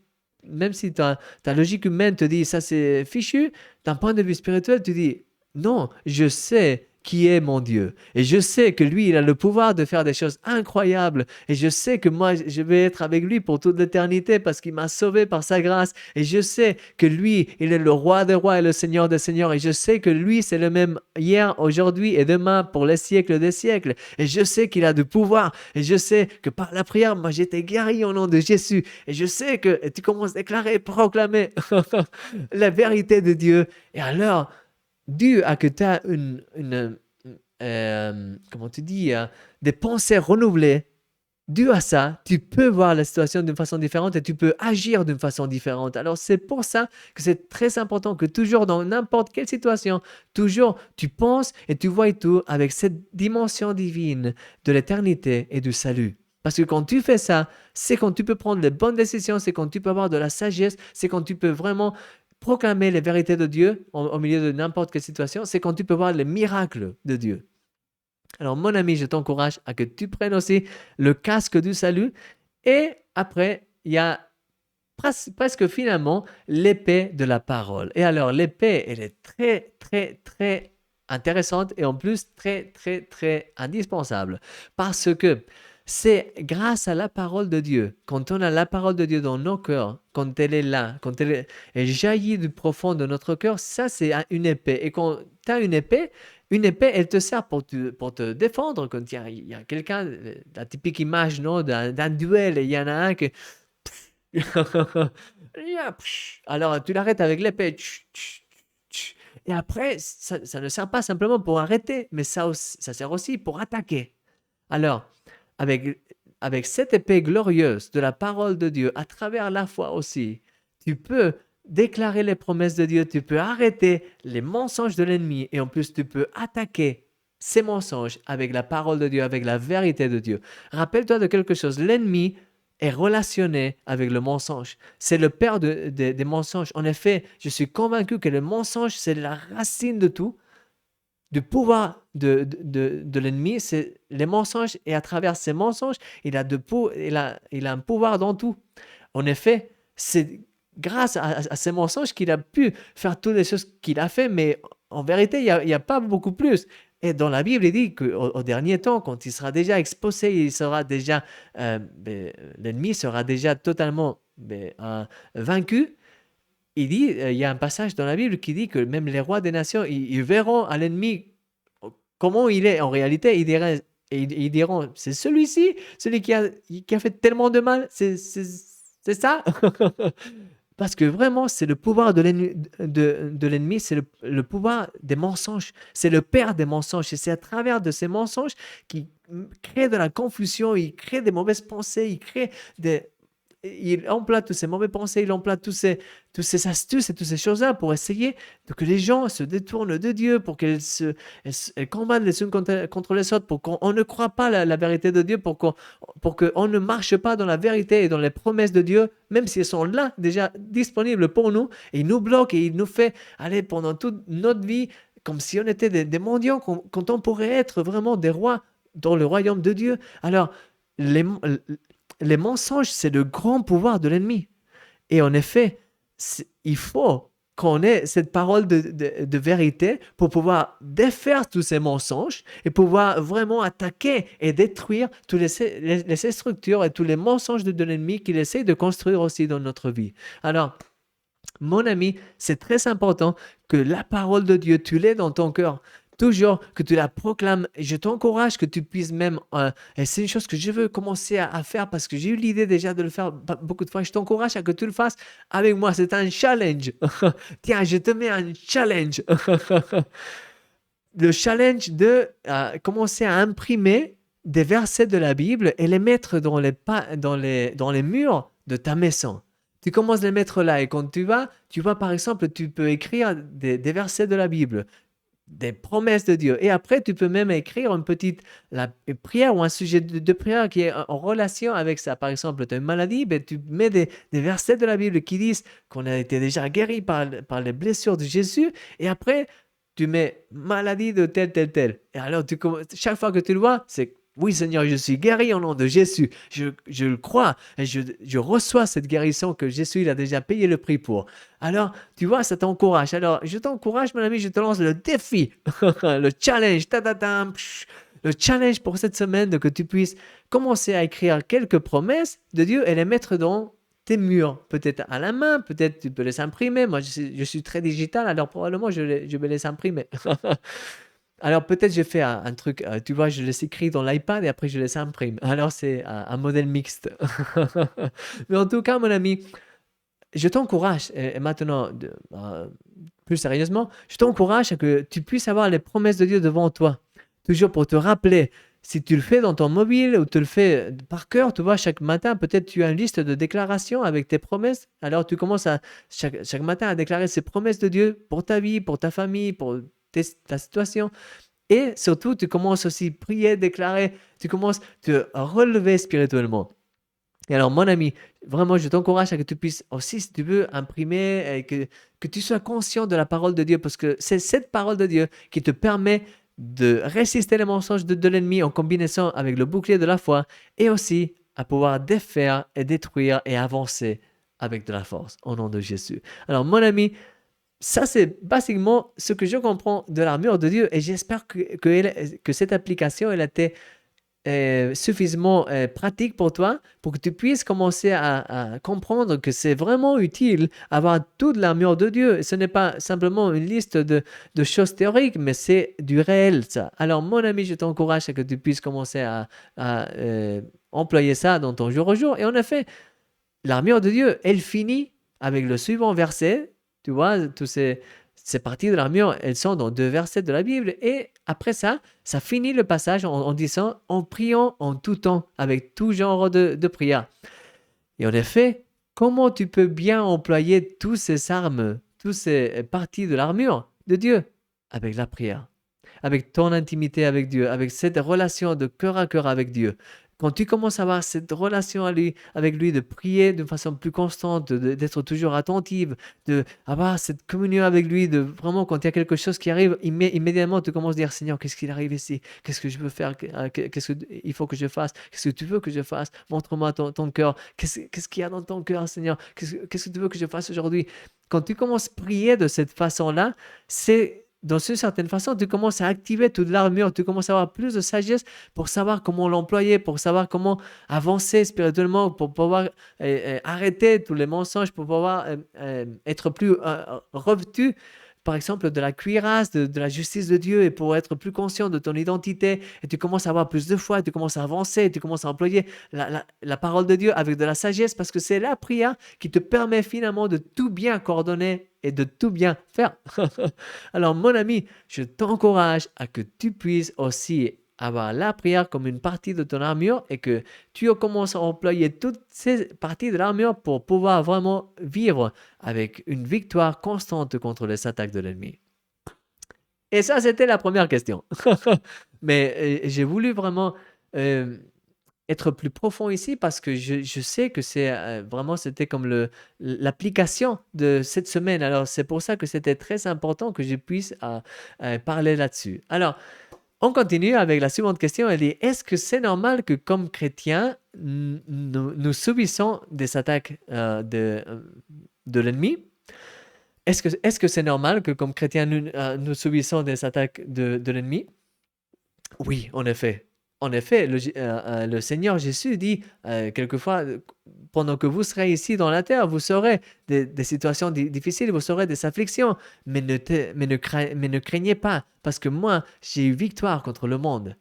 ta logique humaine te dit ça c'est fichu, d'un point de vue spirituel, tu dis non, je sais qui est mon Dieu. Et je sais que lui, il a le pouvoir de faire des choses incroyables. Et je sais que moi, je vais être avec lui pour toute l'éternité parce qu'il m'a sauvé par sa grâce. Et je sais que lui, il est le roi des rois et le seigneur des seigneurs. Et je sais que lui, c'est le même hier, aujourd'hui et demain pour les siècles des siècles. Et je sais qu'il a du pouvoir. Et je sais que par la prière, moi, j'étais guéri au nom de Jésus. Et je sais que tu commences à déclarer, proclamer la vérité de Dieu. Et alors, dû à que tu as comment tu dis, des pensées renouvelées, dû à ça, tu peux voir la situation d'une façon différente et tu peux agir d'une façon différente. Alors c'est pour ça que c'est très important que toujours dans n'importe quelle situation, toujours tu penses et tu vois tout avec cette dimension divine de l'éternité et du salut. Parce que quand tu fais ça, c'est quand tu peux prendre les bonnes décisions, c'est quand tu peux avoir de la sagesse, c'est quand tu peux vraiment proclamer les vérités de Dieu au milieu de n'importe quelle situation, c'est quand tu peux voir les miracles de Dieu. Alors mon ami, je t'encourage à que tu prennes aussi le casque du salut et après, il y a presque finalement l'épée de la parole. Et alors l'épée, elle est très, très, très intéressante et en plus très, très, très indispensable parce que C'est grâce à la parole de Dieu. Quand on a la parole de Dieu dans nos cœurs, quand elle est là, quand elle jaillit du profond de notre cœur, ça c'est une épée. Et quand tu as une épée, elle te sert pour te défendre. Quand il y a quelqu'un, la typique image non, d'un duel, et il y en a un qui... Alors tu l'arrêtes avec l'épée. Et après, ça ne sert pas simplement pour arrêter, mais ça sert aussi pour attaquer. Alors, avec, avec cette épée glorieuse de la parole de Dieu, à travers la foi aussi, tu peux déclarer les promesses de Dieu, tu peux arrêter les mensonges de l'ennemi et en plus tu peux attaquer ces mensonges avec la parole de Dieu, avec la vérité de Dieu. Rappelle-toi de quelque chose, l'ennemi est relationné avec le mensonge. C'est le père des mensonges. En effet, je suis convaincu que le mensonge, c'est la racine de tout. Du pouvoir de l'ennemi, c'est les mensonges, et à travers ces mensonges, il a un pouvoir dans tout. En effet, c'est grâce à ces mensonges qu'il a pu faire toutes les choses qu'il a fait, mais en vérité, il n'y a pas beaucoup plus. Et dans la Bible, il dit qu'au dernier temps, quand il sera déjà exposé, l'ennemi sera déjà totalement vaincu. Il dit, il y a un passage dans la Bible qui dit que même les rois des nations, ils verront à l'ennemi comment il est en réalité. Ils diront, c'est celui-ci, celui qui a fait tellement de mal, c'est ça. Parce que vraiment, c'est le pouvoir de l'ennemi, c'est le pouvoir des mensonges. C'est le père des mensonges. Et c'est à travers de ces mensonges qu'il crée de la confusion, il crée des mauvaises pensées, il emploie toutes ces mauvaises pensées, il emploie toutes ces astuces et toutes ces choses-là pour essayer que les gens se détournent de Dieu, pour qu'elles combattent les unes contre les autres, pour qu'on ne croit pas la vérité de Dieu, pour qu'on ne marche pas dans la vérité et dans les promesses de Dieu, même si elles sont là, déjà disponibles pour nous, et il nous bloque et il nous fait aller pendant toute notre vie comme si on était des mendiants, quand on pourrait être vraiment des rois dans le royaume de Dieu. Alors, les mensonges, c'est le grand pouvoir de l'ennemi. Et en effet, il faut qu'on ait cette parole de vérité pour pouvoir défaire tous ces mensonges et pouvoir vraiment attaquer et détruire toutes les structures et tous les mensonges de l'ennemi qu'il essaie de construire aussi dans notre vie. Alors, mon ami, c'est très important que la parole de Dieu, tu l'aies dans ton cœur. Toujours que tu la proclames. Et je t'encourage que tu puisses même, et c'est une chose que je veux commencer à faire parce que j'ai eu l'idée déjà de le faire beaucoup de fois. Je t'encourage à que tu le fasses avec moi. C'est un challenge. Tiens, je te mets un challenge. Le challenge de commencer à imprimer des versets de la Bible et les mettre dans les murs de ta maison. Tu commences à les mettre là et quand tu vas par exemple, tu peux écrire des versets de la Bible, des promesses de Dieu. Et après, tu peux même écrire une prière ou un sujet de prière qui est en relation avec ça. Par exemple, tu as une maladie, tu mets des versets de la Bible qui disent qu'on a été déjà guéri par les blessures de Jésus. Et après, tu mets maladie de tel. Et alors, chaque fois que tu le vois, c'est oui, Seigneur, je suis guéri au nom de Jésus. Je le crois et je reçois cette guérison que Jésus il a déjà payé le prix pour. Alors, tu vois, ça t'encourage. Alors, je t'encourage, mon ami, je te lance le défi, le challenge, le challenge pour cette semaine, que tu puisses commencer à écrire quelques promesses de Dieu et les mettre dans tes murs, peut-être à la main, peut-être tu peux les imprimer. Moi, je suis très digital, alors probablement je vais les imprimer. Alors peut-être je fais un truc, tu vois, je les écris dans l'iPad et après je les imprime. Alors c'est un modèle mixte. Mais en tout cas, mon ami, je t'encourage, et maintenant, plus sérieusement, je t'encourage à que tu puisses avoir les promesses de Dieu devant toi. Toujours pour te rappeler, si tu le fais dans ton mobile ou tu le fais par cœur, tu vois, chaque matin, peut-être tu as une liste de déclarations avec tes promesses. Alors tu commences chaque matin à déclarer ces promesses de Dieu pour ta vie, pour ta famille, pour ta situation. Et surtout, tu commences aussi à prier, déclarer, tu commences à te relever spirituellement. Et alors, mon ami, vraiment, je t'encourage à que tu puisses aussi, si tu veux, imprimer et que tu sois conscient de la parole de Dieu, parce que c'est cette parole de Dieu qui te permet de résister les mensonges de l'ennemi en combinaison avec le bouclier de la foi et aussi à pouvoir défaire et détruire et avancer avec de la force au nom de Jésus. Alors, mon ami, ça, c'est basiquement ce que je comprends de l'armure de Dieu et j'espère que cette application, elle a été suffisamment pratique pour toi, pour que tu puisses commencer à comprendre que c'est vraiment utile avoir toute l'armure de Dieu. Ce n'est pas simplement une liste de choses théoriques, mais c'est du réel, ça. Alors, mon ami, je t'encourage à que tu puisses commencer à employer ça dans ton jour au jour. Et en effet, l'armure de Dieu, elle finit avec le suivant verset. Tu vois, tous ces parties de l'armure, elles sont dans 2 versets de la Bible. Et après ça, ça finit le passage en disant « en priant en tout temps, avec tout genre de prière ». Et en effet, comment tu peux bien employer tous ces armes, toutes ces parties de l'armure de Dieu? Avec la prière, avec ton intimité avec Dieu, avec cette relation de cœur à cœur avec Dieu. Quand tu commences à avoir cette relation avec lui, de prier de façon plus constante, d'être toujours attentive, d'avoir cette communion avec lui, de vraiment quand il y a quelque chose qui arrive, immédiatement tu commences à dire Seigneur, qu'est-ce qu'il arrive ici? Qu'est-ce que je peux faire? Qu'est-ce qu'il faut que je fasse? Qu'est-ce que tu veux que je fasse? Montre-moi ton cœur. Qu'est-ce qu'il y a dans ton cœur, Seigneur? Qu'est-ce que tu veux que je fasse aujourd'hui? Quand tu commences à prier de cette façon-là, c'est dans une certaine façon, tu commences à activer toute l'armure, tu commences à avoir plus de sagesse pour savoir comment l'employer, pour savoir comment avancer spirituellement, pour pouvoir arrêter tous les mensonges, pour pouvoir être plus revêtu, par exemple, de la cuirasse, de la justice de Dieu, et pour être plus conscient de ton identité. Et tu commences à avoir plus de foi, tu commences à avancer, tu commences à employer la parole de Dieu avec de la sagesse, parce que c'est la prière qui te permet finalement de tout bien coordonner et de tout bien faire. Alors, mon ami, je t'encourage à que tu puisses aussi avoir la prière comme une partie de ton armure et que tu commences à employer toutes ces parties de l'armure pour pouvoir vraiment vivre avec une victoire constante contre les attaques de l'ennemi. Et ça, c'était la première question. Mais j'ai voulu vraiment être plus profond ici parce que je sais que c'est vraiment, c'était comme l'application de cette semaine. Alors, c'est pour ça que c'était très important que je puisse parler là-dessus. Alors, on continue avec la suivante question. Elle dit, est-ce que c'est normal que comme chrétiens, nous subissons des attaques de l'ennemi? Est-ce que c'est normal que comme chrétiens, nous subissons des attaques de l'ennemi? Oui, en effet. En effet, le Seigneur Jésus dit quelquefois, pendant que vous serez ici dans la terre, vous aurez des situations difficiles, vous aurez des afflictions, mais ne craignez pas, parce que moi, j'ai eu victoire contre le monde.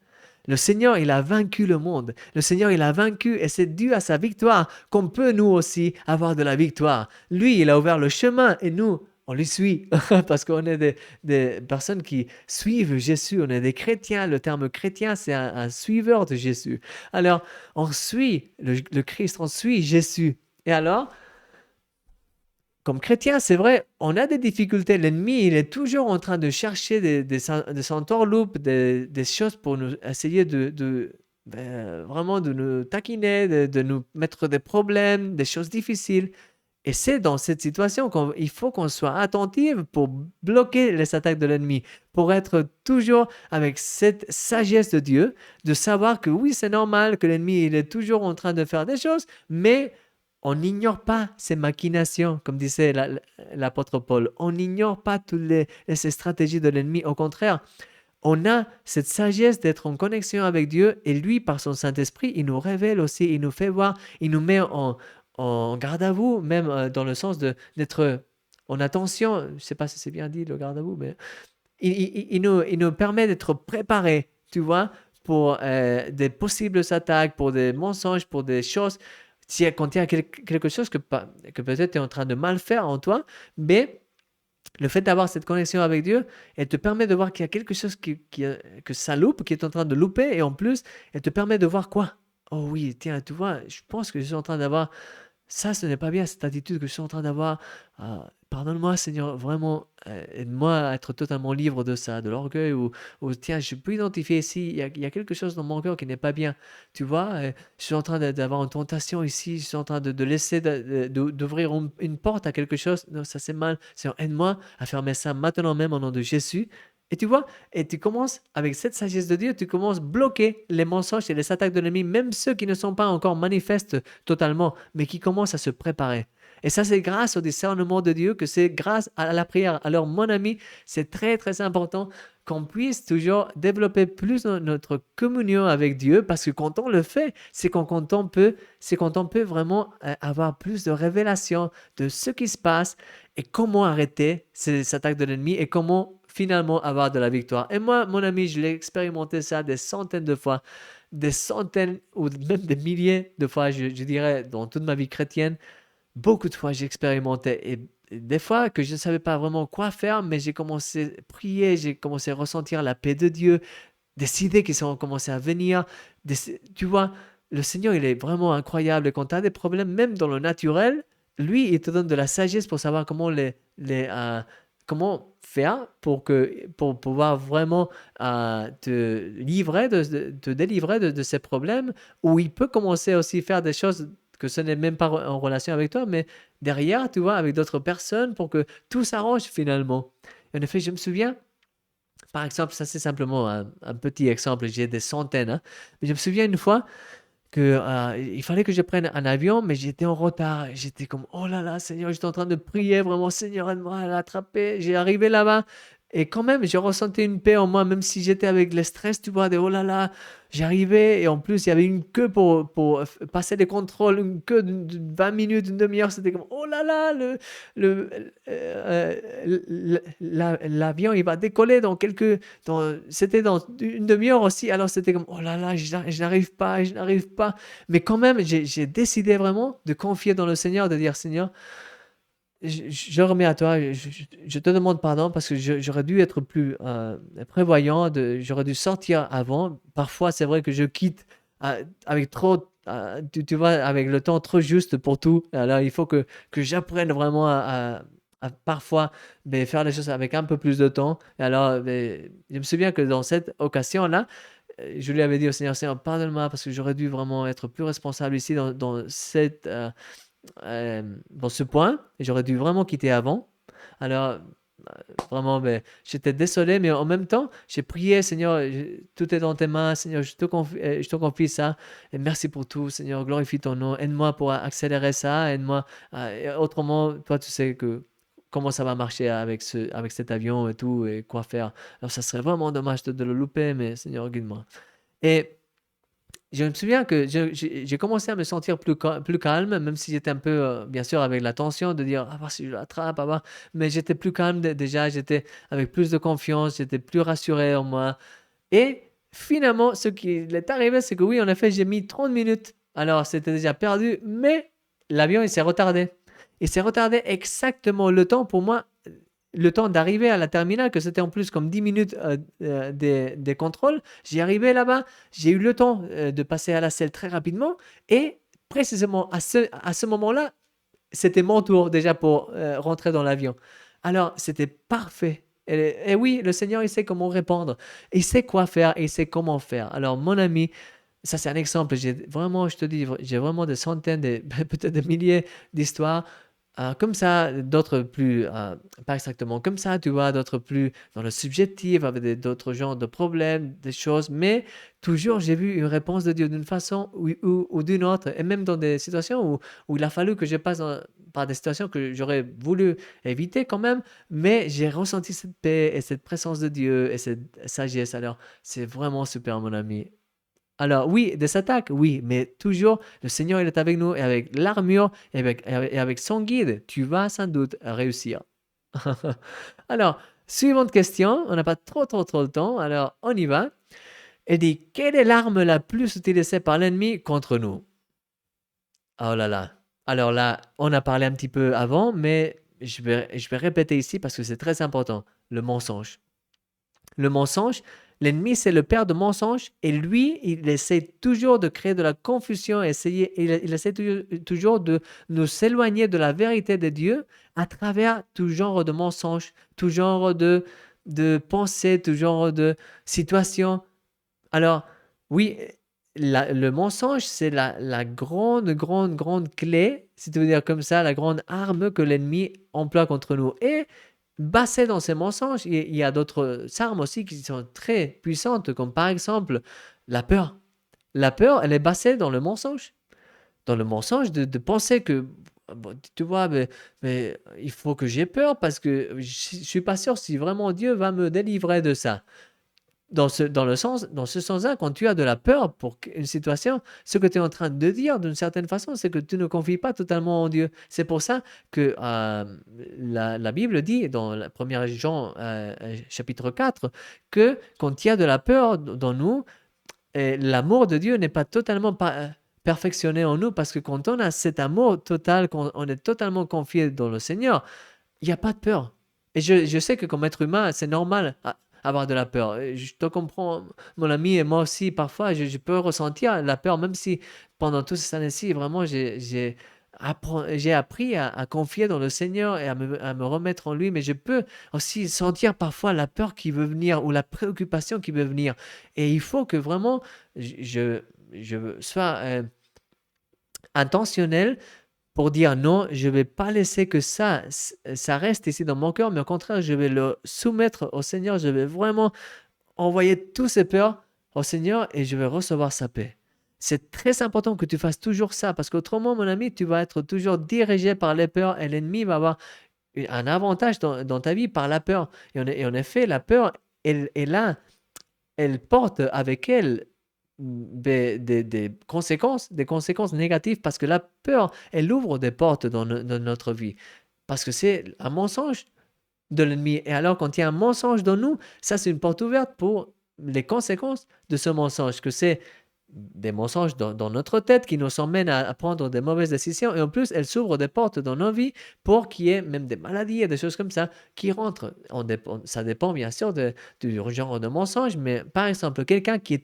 Le Seigneur, il a vaincu le monde. Le Seigneur, il a vaincu et c'est dû à sa victoire qu'on peut nous aussi avoir de la victoire. Lui, il a ouvert le chemin et nous, on lui suit parce qu'on est des personnes qui suivent Jésus. On est des chrétiens. Le terme chrétien, c'est un suiveur de Jésus. Alors, on suit le Christ, on suit Jésus. Et alors, comme chrétien, c'est vrai, on a des difficultés. L'ennemi, il est toujours en train de chercher des entourloupes, des choses pour nous essayer vraiment de nous taquiner, de nous mettre des problèmes, des choses difficiles. Et c'est dans cette situation qu'il faut qu'on soit attentif pour bloquer les attaques de l'ennemi, pour être toujours avec cette sagesse de Dieu, de savoir que oui, c'est normal que l'ennemi, il est toujours en train de faire des choses, mais on n'ignore pas ses machinations, comme disait l'apôtre Paul. On n'ignore pas toutes ces stratégies de l'ennemi. Au contraire, on a cette sagesse d'être en connexion avec Dieu et lui, par son Saint-Esprit, il nous révèle aussi, il nous fait voir, il nous met en garde à vous, même dans le sens d'être en attention. Je ne sais pas si c'est bien dit, le garde à vous, mais il nous permet d'être préparés, tu vois, pour des possibles attaques, pour des mensonges, pour des choses. Quand il y a quelque chose que peut-être tu es en train de mal faire en toi, mais le fait d'avoir cette connexion avec Dieu, elle te permet de voir qu'il y a quelque chose que ça loupe, qui est en train de louper, et en plus, elle te permet de voir quoi? Oh oui, tiens, tu vois, je pense que je suis en train d'avoir ça, ce n'est pas bien, cette attitude que je suis en train d'avoir. Pardonne-moi, Seigneur, vraiment, aide-moi à être totalement libre de ça, de l'orgueil, ou tiens, je peux identifier ici, il y a quelque chose dans mon cœur qui n'est pas bien. Tu vois, je suis en train d'avoir une tentation ici, je suis en train de laisser, d'ouvrir une porte à quelque chose. Non, ça c'est mal. Seigneur, aide-moi à fermer ça maintenant même au nom de Jésus. Et tu vois, et tu commences, avec cette sagesse de Dieu, tu commences à bloquer les mensonges et les attaques de l'ennemi, même ceux qui ne sont pas encore manifestes totalement, mais qui commencent à se préparer. Et ça, c'est grâce au discernement de Dieu, que c'est grâce à la prière. Alors, mon ami, c'est très, très important qu'on puisse toujours développer plus notre communion avec Dieu, parce que quand on le fait, c'est quand on peut vraiment avoir plus de révélations de ce qui se passe et comment arrêter ces attaques de l'ennemi et comment finalement avoir de la victoire. Et moi, mon ami, je l'ai expérimenté ça des centaines de fois, des centaines ou même des milliers de fois, je dirais, dans toute ma vie chrétienne. Beaucoup de fois, j'ai expérimenté et des fois que je ne savais pas vraiment quoi faire, mais j'ai commencé à prier, j'ai commencé à ressentir la paix de Dieu, des idées qui sont commencé à venir. Tu vois, le Seigneur, il est vraiment incroyable. Et quand tu as des problèmes, même dans le naturel, lui, il te donne de la sagesse pour savoir comment faire pour pouvoir vraiment te délivrer de ces problèmes, où il peut commencer aussi à faire des choses que ce n'est même pas en relation avec toi, mais derrière, tu vois, avec d'autres personnes pour que tout s'arrange finalement. En effet, je me souviens, par exemple, ça c'est simplement un petit exemple, j'ai des centaines, hein. Mais je me souviens une fois que il fallait que je prenne un avion, mais j'étais en retard. J'étais comme, oh là là, Seigneur, j'étais en train de prier vraiment, Seigneur, aide-moi à l'attraper. J'ai arrivé là-bas. Et quand même, j'ai ressenti une paix en moi, même si j'étais avec le stress, tu vois, de oh là là, j'arrivais. Et en plus, il y avait une queue pour passer les contrôles, une queue de 20 minutes, une demi-heure. C'était comme, oh là là, le, l'avion, il va décoller c'était dans une demi-heure aussi. Alors c'était comme, oh là là, je n'arrive pas, je n'arrive pas. Mais quand même, j'ai décidé vraiment de confier dans le Seigneur, de dire, Seigneur, je remets à toi, je te demande pardon parce que j'aurais dû être plus prévoyant, j'aurais dû sortir avant. Parfois, c'est vrai que je quitte avec trop, tu vois, avec le temps trop juste pour tout. Alors, il faut que j'apprenne vraiment à parfois faire les choses avec un peu plus de temps. Et alors, je me souviens que dans cette occasion-là, je lui avais dit au Seigneur, Seigneur, pardonne-moi parce que j'aurais dû vraiment être plus responsable ici dans ce point, et j'aurais dû vraiment quitter avant. Alors, vraiment, j'étais désolé, mais en même temps, j'ai prié, Seigneur, tout est dans tes mains, Seigneur, je te confie ça, et merci pour tout, Seigneur, glorifie ton nom, aide-moi pour accélérer ça, aide-moi, et autrement, toi, tu sais comment ça va marcher avec cet avion et tout, et quoi faire. Alors, ça serait vraiment dommage de le louper, mais Seigneur, guide-moi. Et je me souviens que j'ai commencé à me sentir plus calme, même si j'étais un peu, bien sûr, avec la tension de dire, ah, voir si je l'attrape, ah, voir. Mais j'étais plus calme déjà, j'étais avec plus de confiance, j'étais plus rassuré en moi. Et finalement, ce qui est arrivé, c'est que oui, en effet, j'ai mis 30 minutes. Alors, c'était déjà perdu, mais l'avion, il s'est retardé. Il s'est retardé exactement le temps pour moi, le temps d'arriver à la terminale, que c'était en plus comme 10 minutes des contrôles. J'y arrivé là-bas, j'ai eu le temps de passer à la selle très rapidement et précisément à ce moment-là, c'était mon tour déjà pour rentrer dans l'avion. Alors, c'était parfait. Et oui, le Seigneur, il sait comment répondre. Il sait quoi faire et il sait comment faire. Alors, mon ami, ça c'est un exemple. J'ai vraiment, je te dis, j'ai vraiment des centaines, peut-être des milliers d'histoires comme ça, d'autres plus, pas exactement comme ça, tu vois, d'autres plus dans le subjectif, avec d'autres genres de problèmes, des choses, mais toujours j'ai vu une réponse de Dieu d'une façon ou d'une autre, et même dans des situations où il a fallu que je passe par des situations que j'aurais voulu éviter quand même, mais j'ai ressenti cette paix et cette présence de Dieu et cette sagesse. Alors, c'est vraiment super, mon ami. Alors oui, des attaques, oui, mais toujours le Seigneur il est avec nous et avec l'armure et avec son guide, tu vas sans doute réussir. Alors, suivante question, on n'a pas trop le temps, alors on y va. Elle dit, quelle est l'arme la plus utilisée par l'ennemi contre nous? Oh là là. Alors là, on a parlé un petit peu avant, mais je vais répéter ici parce que c'est très important. Le mensonge. Le mensonge, l'ennemi, c'est le père de mensonges et lui, il essaie toujours de créer de la confusion, il essaie toujours de nous éloigner de la vérité de Dieu à travers tout genre de mensonges, tout genre de pensées, tout genre de situations. Alors, oui, le mensonge, c'est la grande clé, si tu veux dire comme ça, la grande arme que l'ennemi emploie contre nous. Et basé dans ces mensonges. Il y a d'autres armes aussi qui sont très puissantes, comme par exemple la peur. La peur, elle est basée dans le mensonge. Dans le mensonge de penser que, bon, tu vois, mais il faut que j'ai peur parce que je ne suis pas sûr si vraiment Dieu va me délivrer de ça. Dans ce sens-là, quand tu as de la peur pour une situation, ce que tu es en train de dire d'une certaine façon, c'est que tu ne confies pas totalement en Dieu. C'est pour ça que la Bible dit dans la première Jean chapitre 4 que quand il y a de la peur dans nous, l'amour de Dieu n'est pas totalement perfectionné en nous parce que quand on a cet amour total, quand on est totalement confié dans le Seigneur, il n'y a pas de peur. Et je sais que comme être humain, c'est normal avoir de la peur. Et je te comprends, mon ami, et moi aussi, parfois, je peux ressentir la peur, même si pendant toutes ces années-ci, vraiment, j'ai appris à confier dans le Seigneur et à me remettre en lui, mais je peux aussi sentir parfois la peur qui veut venir ou la préoccupation qui veut venir. Et il faut que vraiment je sois intentionnel pour dire non, je ne vais pas laisser que ça reste ici dans mon cœur, mais au contraire, je vais le soumettre au Seigneur. Je vais vraiment envoyer tous ces peurs au Seigneur et je vais recevoir sa paix. C'est très important que tu fasses toujours ça parce qu'autrement, mon ami, tu vas être toujours dirigé par les peurs et l'ennemi va avoir un avantage dans ta vie par la peur. Et en effet, la peur, elle est là, elle porte avec elle des conséquences négatives parce que la peur, elle ouvre des portes dans notre vie. Parce que c'est un mensonge de l'ennemi. Et alors, quand il y a un mensonge dans nous, ça, c'est une porte ouverte pour les conséquences de ce mensonge, que c'est des mensonges dans notre tête qui nous emmènent à prendre des mauvaises décisions. Et en plus, elles s'ouvrent des portes dans nos vies pour qu'il y ait même des maladies et des choses comme ça qui rentrent. Ça dépend bien sûr du genre de mensonge, mais par exemple, quelqu'un qui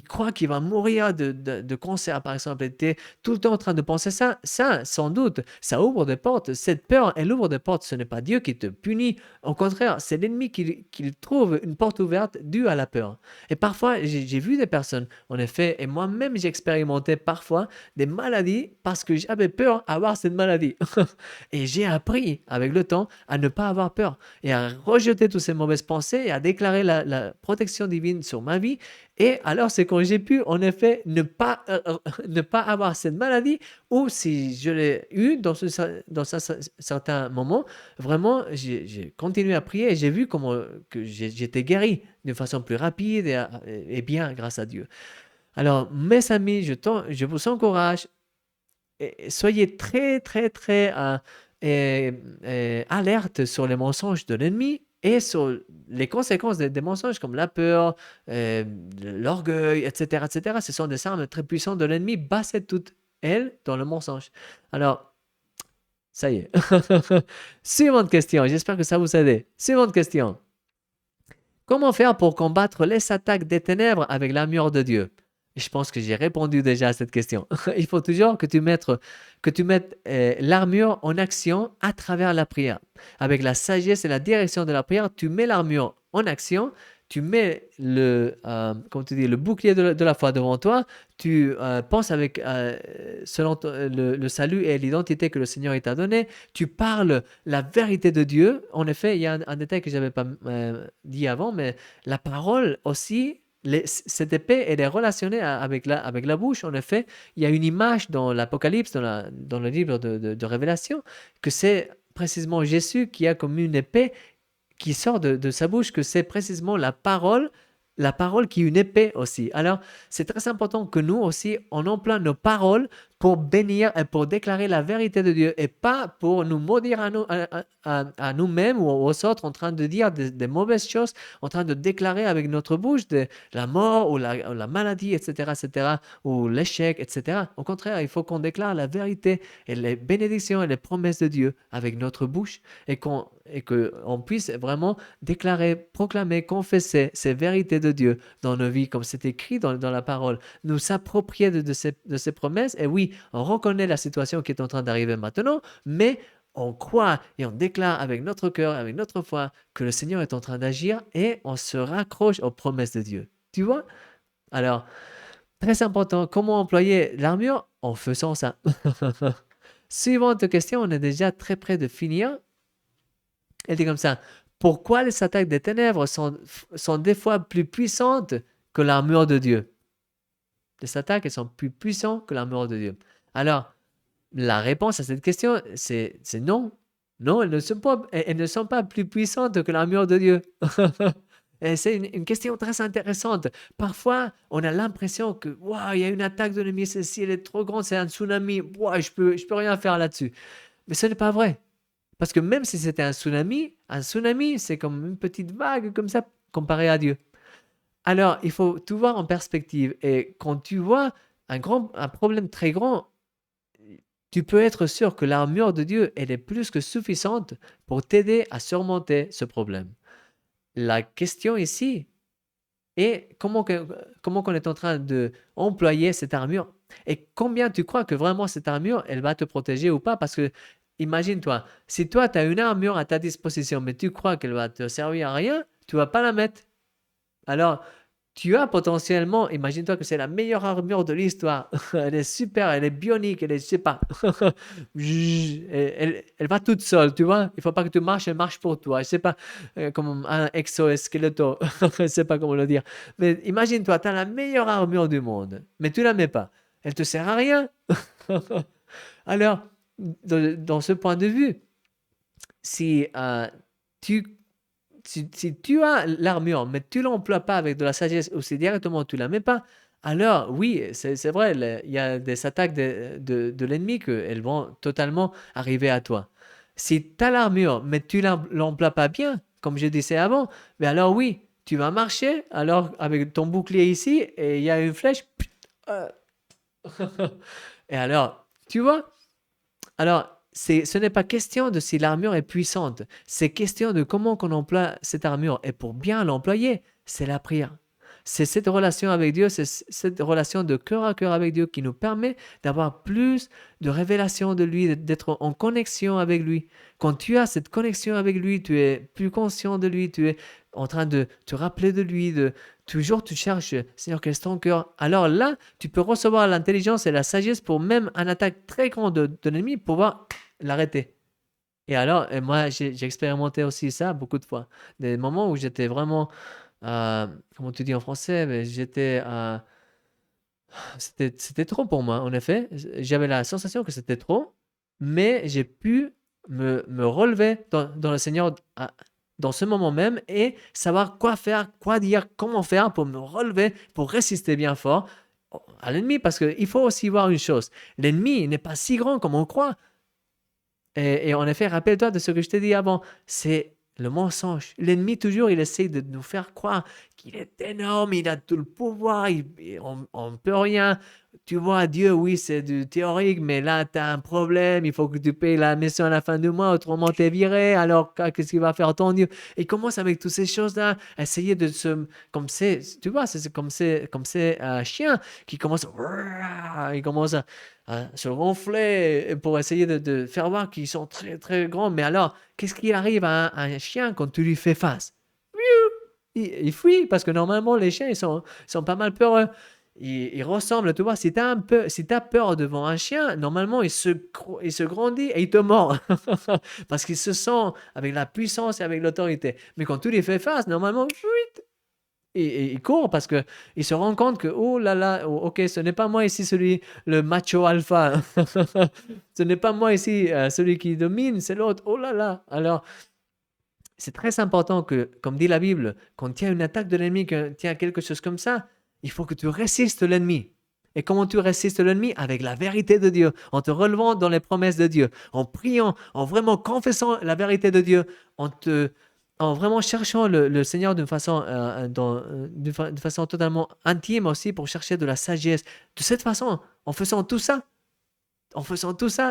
croit qu'il va mourir de cancer, par exemple, et t'es tout le temps en train de penser ça, sans doute, ça ouvre des portes. Cette peur, elle ouvre des portes. Ce n'est pas Dieu qui te punit. Au contraire, c'est l'ennemi qui trouve une porte ouverte due à la peur. Et parfois, j'ai vu des personnes, en effet, et moi-même, j'ai expérimenté parfois des maladies parce que j'avais peur d'avoir cette maladie. Et j'ai appris avec le temps à ne pas avoir peur et à rejeter toutes ces mauvaises pensées et à déclarer la protection divine sur ma vie. Et alors, c'est quand j'ai pu, en effet, ne pas avoir cette maladie ou si je l'ai eu dans certain moment, vraiment, j'ai continué à prier et j'ai vu comment que j'étais guéri d'une façon plus rapide et bien grâce à Dieu. Alors, mes amis, je vous encourage, soyez très, très, très alerte sur les mensonges de l'ennemi et sur les conséquences des mensonges comme la peur, euh, l'orgueil, etc., etc. Ce sont des armes très puissantes de l'ennemi, basées toutes elles dans le mensonge. Alors, ça y est. Suivante question, j'espère que ça vous a aidé. Suivante question. Comment faire pour combattre les attaques des ténèbres avec l'armure de Dieu? Je pense que j'ai répondu déjà à cette question. Il faut toujours que tu mettes l'armure en action à travers la prière. Avec la sagesse et la direction de la prière, tu mets l'armure en action, tu mets le bouclier de la foi devant toi, tu penses selon le salut et l'identité que le Seigneur t'a donné, tu parles la vérité de Dieu. En effet, il y a un détail que je n'avais pas dit avant, mais la parole aussi, cette épée, elle est relationnée avec la bouche. En effet, il y a une image dans l'Apocalypse, dans le livre de Révélation, que c'est précisément Jésus qui a comme une épée qui sort de sa bouche, que c'est précisément la parole qui est une épée aussi. Alors, c'est très important que nous aussi, on emploie nos paroles pour bénir et pour déclarer la vérité de Dieu et pas pour nous maudire à nous-mêmes ou aux autres en train de dire des mauvaises choses, en train de déclarer avec notre bouche la mort ou la maladie, etc., etc., ou l'échec, etc. Au contraire, il faut qu'on déclare la vérité et les bénédictions et les promesses de Dieu avec notre bouche et qu'on puisse vraiment déclarer, proclamer, confesser ces vérités de Dieu dans nos vies, comme c'est écrit dans la parole, nous s'approprier de ces promesses. Et oui, on reconnaît la situation qui est en train d'arriver maintenant, mais on croit et on déclare avec notre cœur, avec notre foi, que le Seigneur est en train d'agir et on se raccroche aux promesses de Dieu. Tu vois? Alors, très important, comment employer l'armure? En faisant ça. Suivante question, on est déjà très près de finir. Elle dit comme ça, pourquoi les attaques des ténèbres sont des fois plus puissantes que l'armure de Dieu? Les attaques, elles sont plus puissantes que l'armure de Dieu. Alors, la réponse à cette question, c'est non. Non, elles ne sont pas plus puissantes que l'armure de Dieu. Et c'est une question très intéressante. Parfois, on a l'impression que wow, il y a une attaque de l'ennemi, celle-ci, elle est trop grande, c'est un tsunami, wow, je peux rien faire là-dessus. Mais ce n'est pas vrai. Parce que même si c'était un tsunami, c'est comme une petite vague comme ça comparé à Dieu. Alors, il faut tout voir en perspective. Et quand tu vois un problème très grand, tu peux être sûr que l'armure de Dieu, elle est plus que suffisante pour t'aider à surmonter ce problème. La question ici est comment qu'on est en train d'employer cette armure et combien tu crois que vraiment cette armure, elle va te protéger ou pas. Parce que imagine-toi, si toi, tu as une armure à ta disposition, mais tu crois qu'elle va te servir à rien, tu vas pas la mettre. Alors, tu as potentiellement, imagine-toi que c'est la meilleure armure de l'histoire. Elle est super, elle est bionique, elle est, je sais pas, elle va toute seule, tu vois. Il faut pas que tu marches, elle marche pour toi. Je sais pas, comme un exosqueleto, je sais pas comment le dire. Mais imagine-toi, tu as la meilleure armure du monde, mais tu la mets pas. Elle te sert à rien. Alors, dans ce point de vue, si tu si tu as l'armure, mais tu ne l'emploies pas avec de la sagesse ou si directement tu ne la mets pas, alors oui, c'est vrai, il y a des attaques de l'ennemi qu'elles vont totalement arriver à toi. Si tu as l'armure, mais tu ne l'emploies pas bien, comme je disais avant, mais alors oui, tu vas marcher, alors avec ton bouclier ici, et il y a une flèche. euh, et alors, tu vois, alors, ce n'est pas question de si l'armure est puissante, c'est question de comment on emploie cette armure. Et pour bien l'employer, c'est la prière. C'est cette relation avec Dieu, c'est cette relation de cœur à cœur avec Dieu qui nous permet d'avoir plus de révélation de lui, d'être en connexion avec lui. Quand tu as cette connexion avec lui, tu es plus conscient de lui, tu es en train de te rappeler de lui, toujours tu cherches, Seigneur, quel est ton cœur? Alors là, tu peux recevoir l'intelligence et la sagesse pour même une attaque très grande de l'ennemi, pouvoir l'arrêter. Et alors, moi, j'ai expérimenté aussi ça beaucoup de fois. Des moments où j'étais vraiment, comment tu dis en français, mais c'était trop pour moi, en effet. J'avais la sensation que c'était trop, mais j'ai pu me relever dans le Seigneur dans ce moment même et savoir quoi faire, quoi dire, comment faire pour me relever, pour résister bien fort à l'ennemi. Parce qu'il faut aussi voir une chose, l'ennemi n'est pas si grand comme on croit. Et en effet, rappelle-toi de ce que je t'ai dit avant, c'est le mensonge. L'ennemi, toujours, il essaie de nous faire croire qu'il est énorme, il a tout le pouvoir, on ne peut rien. Tu vois, Dieu, oui, c'est du théorique, mais là, tu as un problème, il faut que tu payes la maison à la fin du mois, autrement tu es viré, alors qu'est-ce qu'il va faire ton Dieu? Il commence avec toutes ces choses-là, essayer de se... Comme c'est, tu vois, c'est comme c'est un chien qui commence... Il commence à se ronfler pour essayer de faire voir qu'ils sont très très grands. Mais alors, qu'est-ce qui arrive à un chien quand tu lui fais face? Il fuit parce que normalement les chiens ils sont pas mal peureux. Ils ressemblent, tu vois, si t'as peur devant un chien, normalement il se grandit et il te mord parce qu'il se sent avec la puissance et avec l'autorité. Mais quand tu lui fais face, normalement, et il court parce que il se rend compte que oh là là, oh, ok, ce n'est pas moi ici le macho alpha. Ce n'est pas moi ici celui qui domine, c'est l'autre. Oh là là. Alors, c'est très important que, comme dit la Bible, quand il y a une attaque de l'ennemi, quand il y a quelque chose comme ça, il faut que tu résistes l'ennemi. Et comment tu résistes l'ennemi? Avec la vérité de Dieu, en te relevant dans les promesses de Dieu, en priant, en vraiment confessant la vérité de Dieu, en vraiment cherchant le Seigneur de façon totalement intime aussi pour chercher de la sagesse. De cette façon, en faisant tout ça,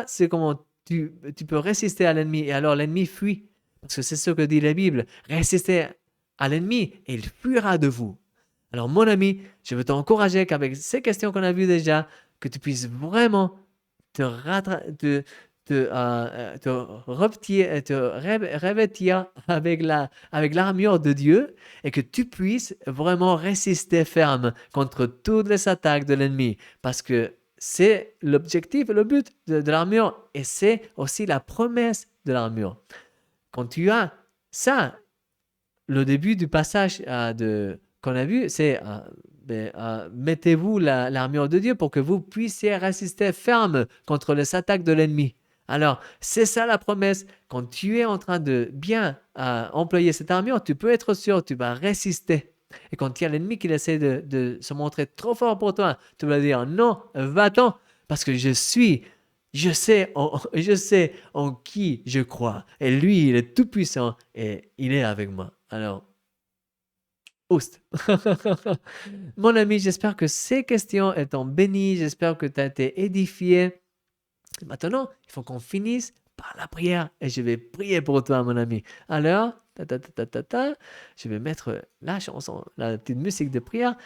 c'est comment tu peux résister à l'ennemi et alors l'ennemi fuit. Parce que c'est ce que dit la Bible. Résistez à l'ennemi et il fuira de vous. Alors mon ami, je veux t'encourager qu'avec ces questions qu'on a vues déjà, que tu puisses vraiment revêtir avec l'armure de Dieu et que tu puisses vraiment résister ferme contre toutes les attaques de l'ennemi. Parce que c'est l'objectif et le but de l'armure et c'est aussi la promesse de l'armure. Quand tu as ça, le début du passage qu'on a vu, c'est mettez-vous l'armure de Dieu pour que vous puissiez résister ferme contre les attaques de l'ennemi. Alors, c'est ça la promesse. Quand tu es en train de bien employer cette armure, tu peux être sûr, tu vas résister. Et quand il y a l'ennemi qui essaie de se montrer trop fort pour toi, tu vas dire non, va-t'en, parce que je sais en qui je crois. Et lui, il est tout puissant et il est avec moi. Alors, Oust. Mon ami, j'espère que ces questions t'ont béni. J'espère que tu as été édifié. Maintenant, il faut qu'on finisse par la prière. Et je vais prier pour toi, mon ami. Alors, je vais mettre la chanson, la petite musique de prière.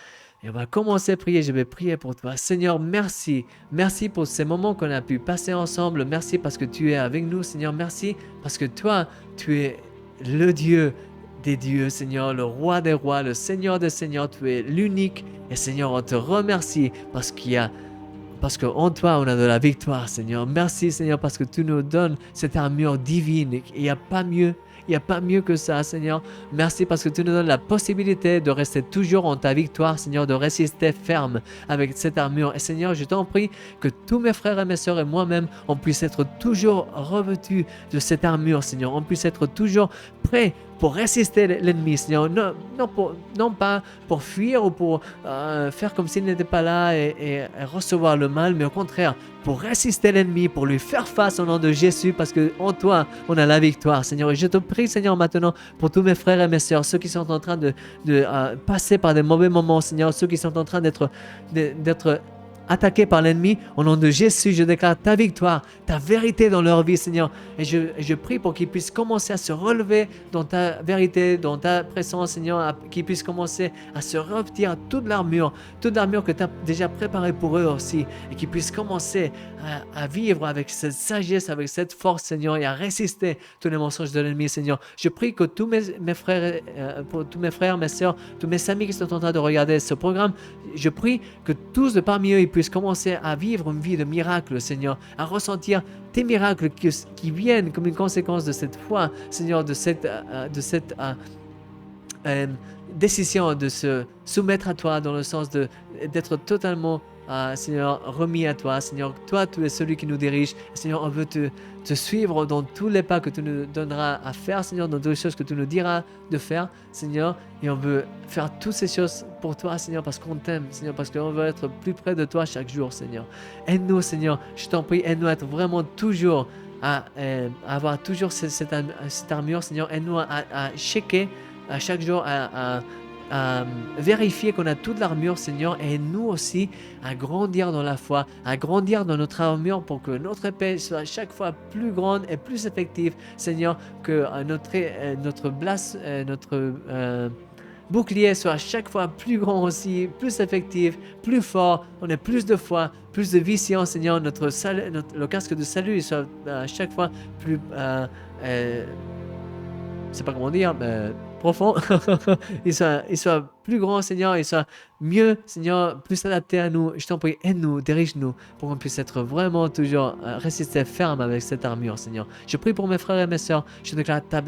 Et on va commencer à prier. Je vais prier pour toi. Seigneur, merci. Merci pour ces moments qu'on a pu passer ensemble. Merci parce que tu es avec nous, Seigneur. Merci parce que toi, tu es le Dieu des dieux, Seigneur, le roi des rois, le Seigneur des seigneurs. Tu es l'unique. Et Seigneur, on te remercie parce qu'en toi, on a de la victoire, Seigneur. Merci, Seigneur, parce que tu nous donnes cette armure divine. Il n'y a pas mieux. Il n'y a pas mieux que ça, Seigneur. Merci parce que tu nous donnes la possibilité de rester toujours en ta victoire, Seigneur, de résister ferme avec cette armure. Et Seigneur, je t'en prie que tous mes frères et mes sœurs et moi-même, on puisse être toujours revêtus de cette armure, Seigneur. On puisse être toujours prêts pour résister l'ennemi, Seigneur. Non pas pour fuir ou pour faire comme s'il n'était pas là et recevoir le mal, mais au contraire, pour résister l'ennemi, pour lui faire face au nom de Jésus, parce qu'en toi, on a la victoire, Seigneur. Et je te prie, Seigneur, maintenant, pour tous mes frères et mes sœurs, ceux qui sont en train de passer par des mauvais moments, Seigneur, ceux qui sont en train d'être attaqués par l'ennemi, au nom de Jésus, je déclare ta victoire, ta vérité dans leur vie, Seigneur. Et je prie pour qu'ils puissent commencer à se relever dans ta vérité, dans ta présence, Seigneur, qu'ils puissent commencer à se revêtir toute l'armure que tu as déjà préparée pour eux aussi, et qu'ils puissent commencer à vivre avec cette sagesse, avec cette force, Seigneur, et à résister tous les mensonges de l'ennemi, Seigneur. Je prie que tous mes frères, pour tous mes frères, mes sœurs, tous mes amis qui sont en train de regarder ce programme, je prie que tous de parmi eux, ils puissent commencer à vivre une vie de miracle, Seigneur, à ressentir tes miracles qui viennent comme une conséquence de cette foi, Seigneur, de cette décision de se soumettre à toi, dans le sens d'être totalement, Seigneur, remis à toi. Seigneur, toi, tu es celui qui nous dirige. Seigneur, on veut te suivre dans tous les pas que tu nous donneras à faire, Seigneur, dans toutes les choses que tu nous diras de faire, Seigneur. Et on veut faire toutes ces choses pour toi, Seigneur, parce qu'on t'aime, Seigneur, parce qu'on veut être plus près de toi chaque jour, Seigneur. Aide-nous, Seigneur, je t'en prie, aide-nous à être vraiment toujours à avoir toujours cette armure, Seigneur. Aide-nous à checker à chaque jour, à vérifier qu'on a toute l'armure, Seigneur, et nous aussi à grandir dans la foi, à grandir dans notre armure pour que notre épée soit à chaque fois plus grande et plus effective, Seigneur, que notre bouclier soit à chaque fois plus grand aussi, plus effectif, plus fort, on ait plus de foi, plus de vision, Seigneur, le casque de salut soit à chaque fois plus, je sais pas comment dire, mais profond, il soit plus grand, Seigneur, il soit mieux, Seigneur, plus adapté à nous. Je t'en prie, aide-nous, dirige-nous, pour qu'on puisse être vraiment toujours résister ferme avec cette armure, Seigneur. Je prie pour mes frères et mes sœurs, je déclare ta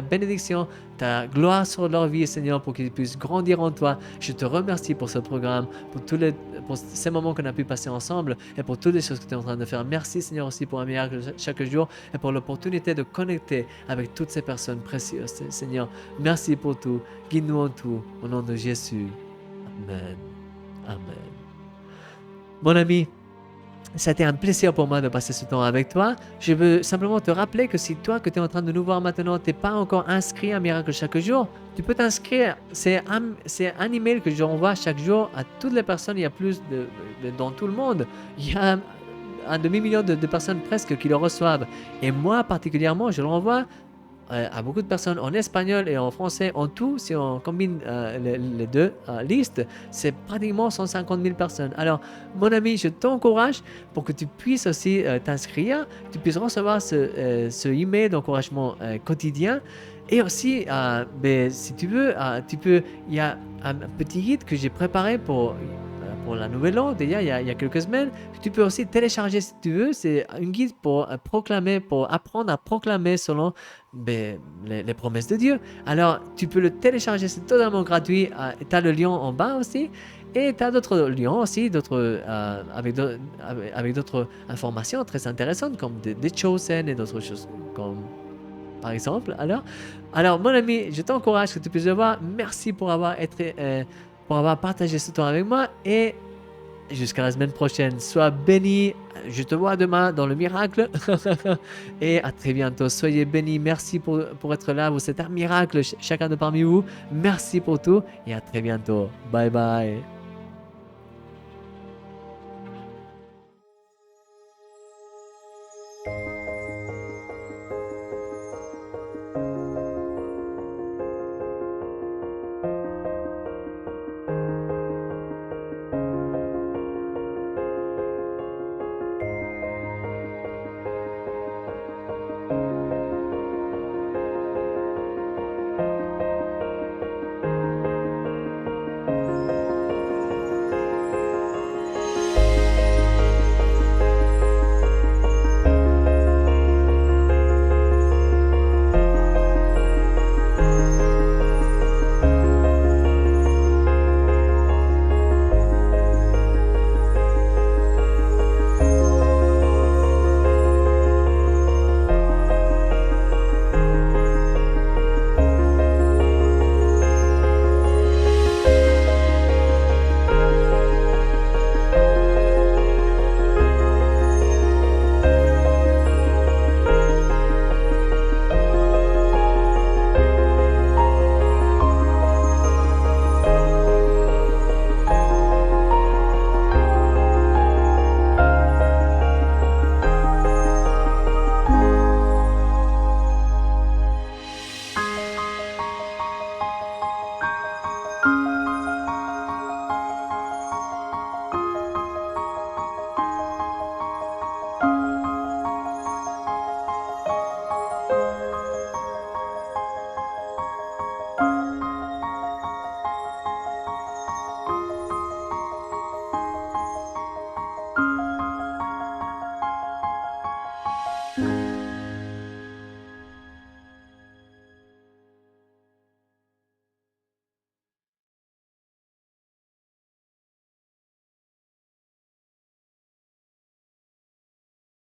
bénédiction, ta gloire sur leur vie, Seigneur, pour qu'ils puissent grandir en toi. Je te remercie pour ce programme, pour ces moments qu'on a pu passer ensemble, et pour toutes les choses que tu es en train de faire. Merci, Seigneur, aussi pour un miracle chaque jour, et pour l'opportunité de connecter avec toutes ces personnes précieuses, Seigneur. Merci pour tout. Guide-nous en tout, au nom de Jésus. Amen. Amen. Mon ami, ça a été un plaisir pour moi de passer ce temps avec toi. Je veux simplement te rappeler que si toi, que tu es en train de nous voir maintenant, tu n'es pas encore inscrit à Miracle chaque jour, tu peux t'inscrire. C'est un email que j'envoie chaque jour à toutes les personnes. Il y a plus dans tout le monde. Il y a un demi-million de personnes presque qui le reçoivent. Et moi, particulièrement, je l'envoie à beaucoup de personnes en espagnol et en français. En tout, si on combine les deux listes, c'est pratiquement 150 000 personnes. Alors, mon ami, je t'encourage pour que tu puisses aussi t'inscrire, tu puisses recevoir ce email d'encouragement quotidien. Et aussi, si tu veux, il y a un petit guide que j'ai préparé pour pour la nouvelle langue, déjà, il y a quelques semaines. Tu peux aussi télécharger si tu veux. C'est un guide pour proclamer, pour apprendre à proclamer selon les promesses de Dieu. Alors, tu peux le télécharger, c'est totalement gratuit. Tu as le lien en bas aussi. Et tu as d'autres liens aussi, avec d'autres informations très intéressantes, comme des Chosen et d'autres choses, comme par exemple. Alors, mon ami, je t'encourage que tu puisses le voir. Merci pour avoir partagé ce temps avec moi. Et jusqu'à la semaine prochaine. Sois béni. Je te vois demain dans le miracle. Et à très bientôt. Soyez bénis. Merci pour être là. Vous êtes un miracle, chacun de parmi vous. Merci pour tout. Et à très bientôt. Bye bye.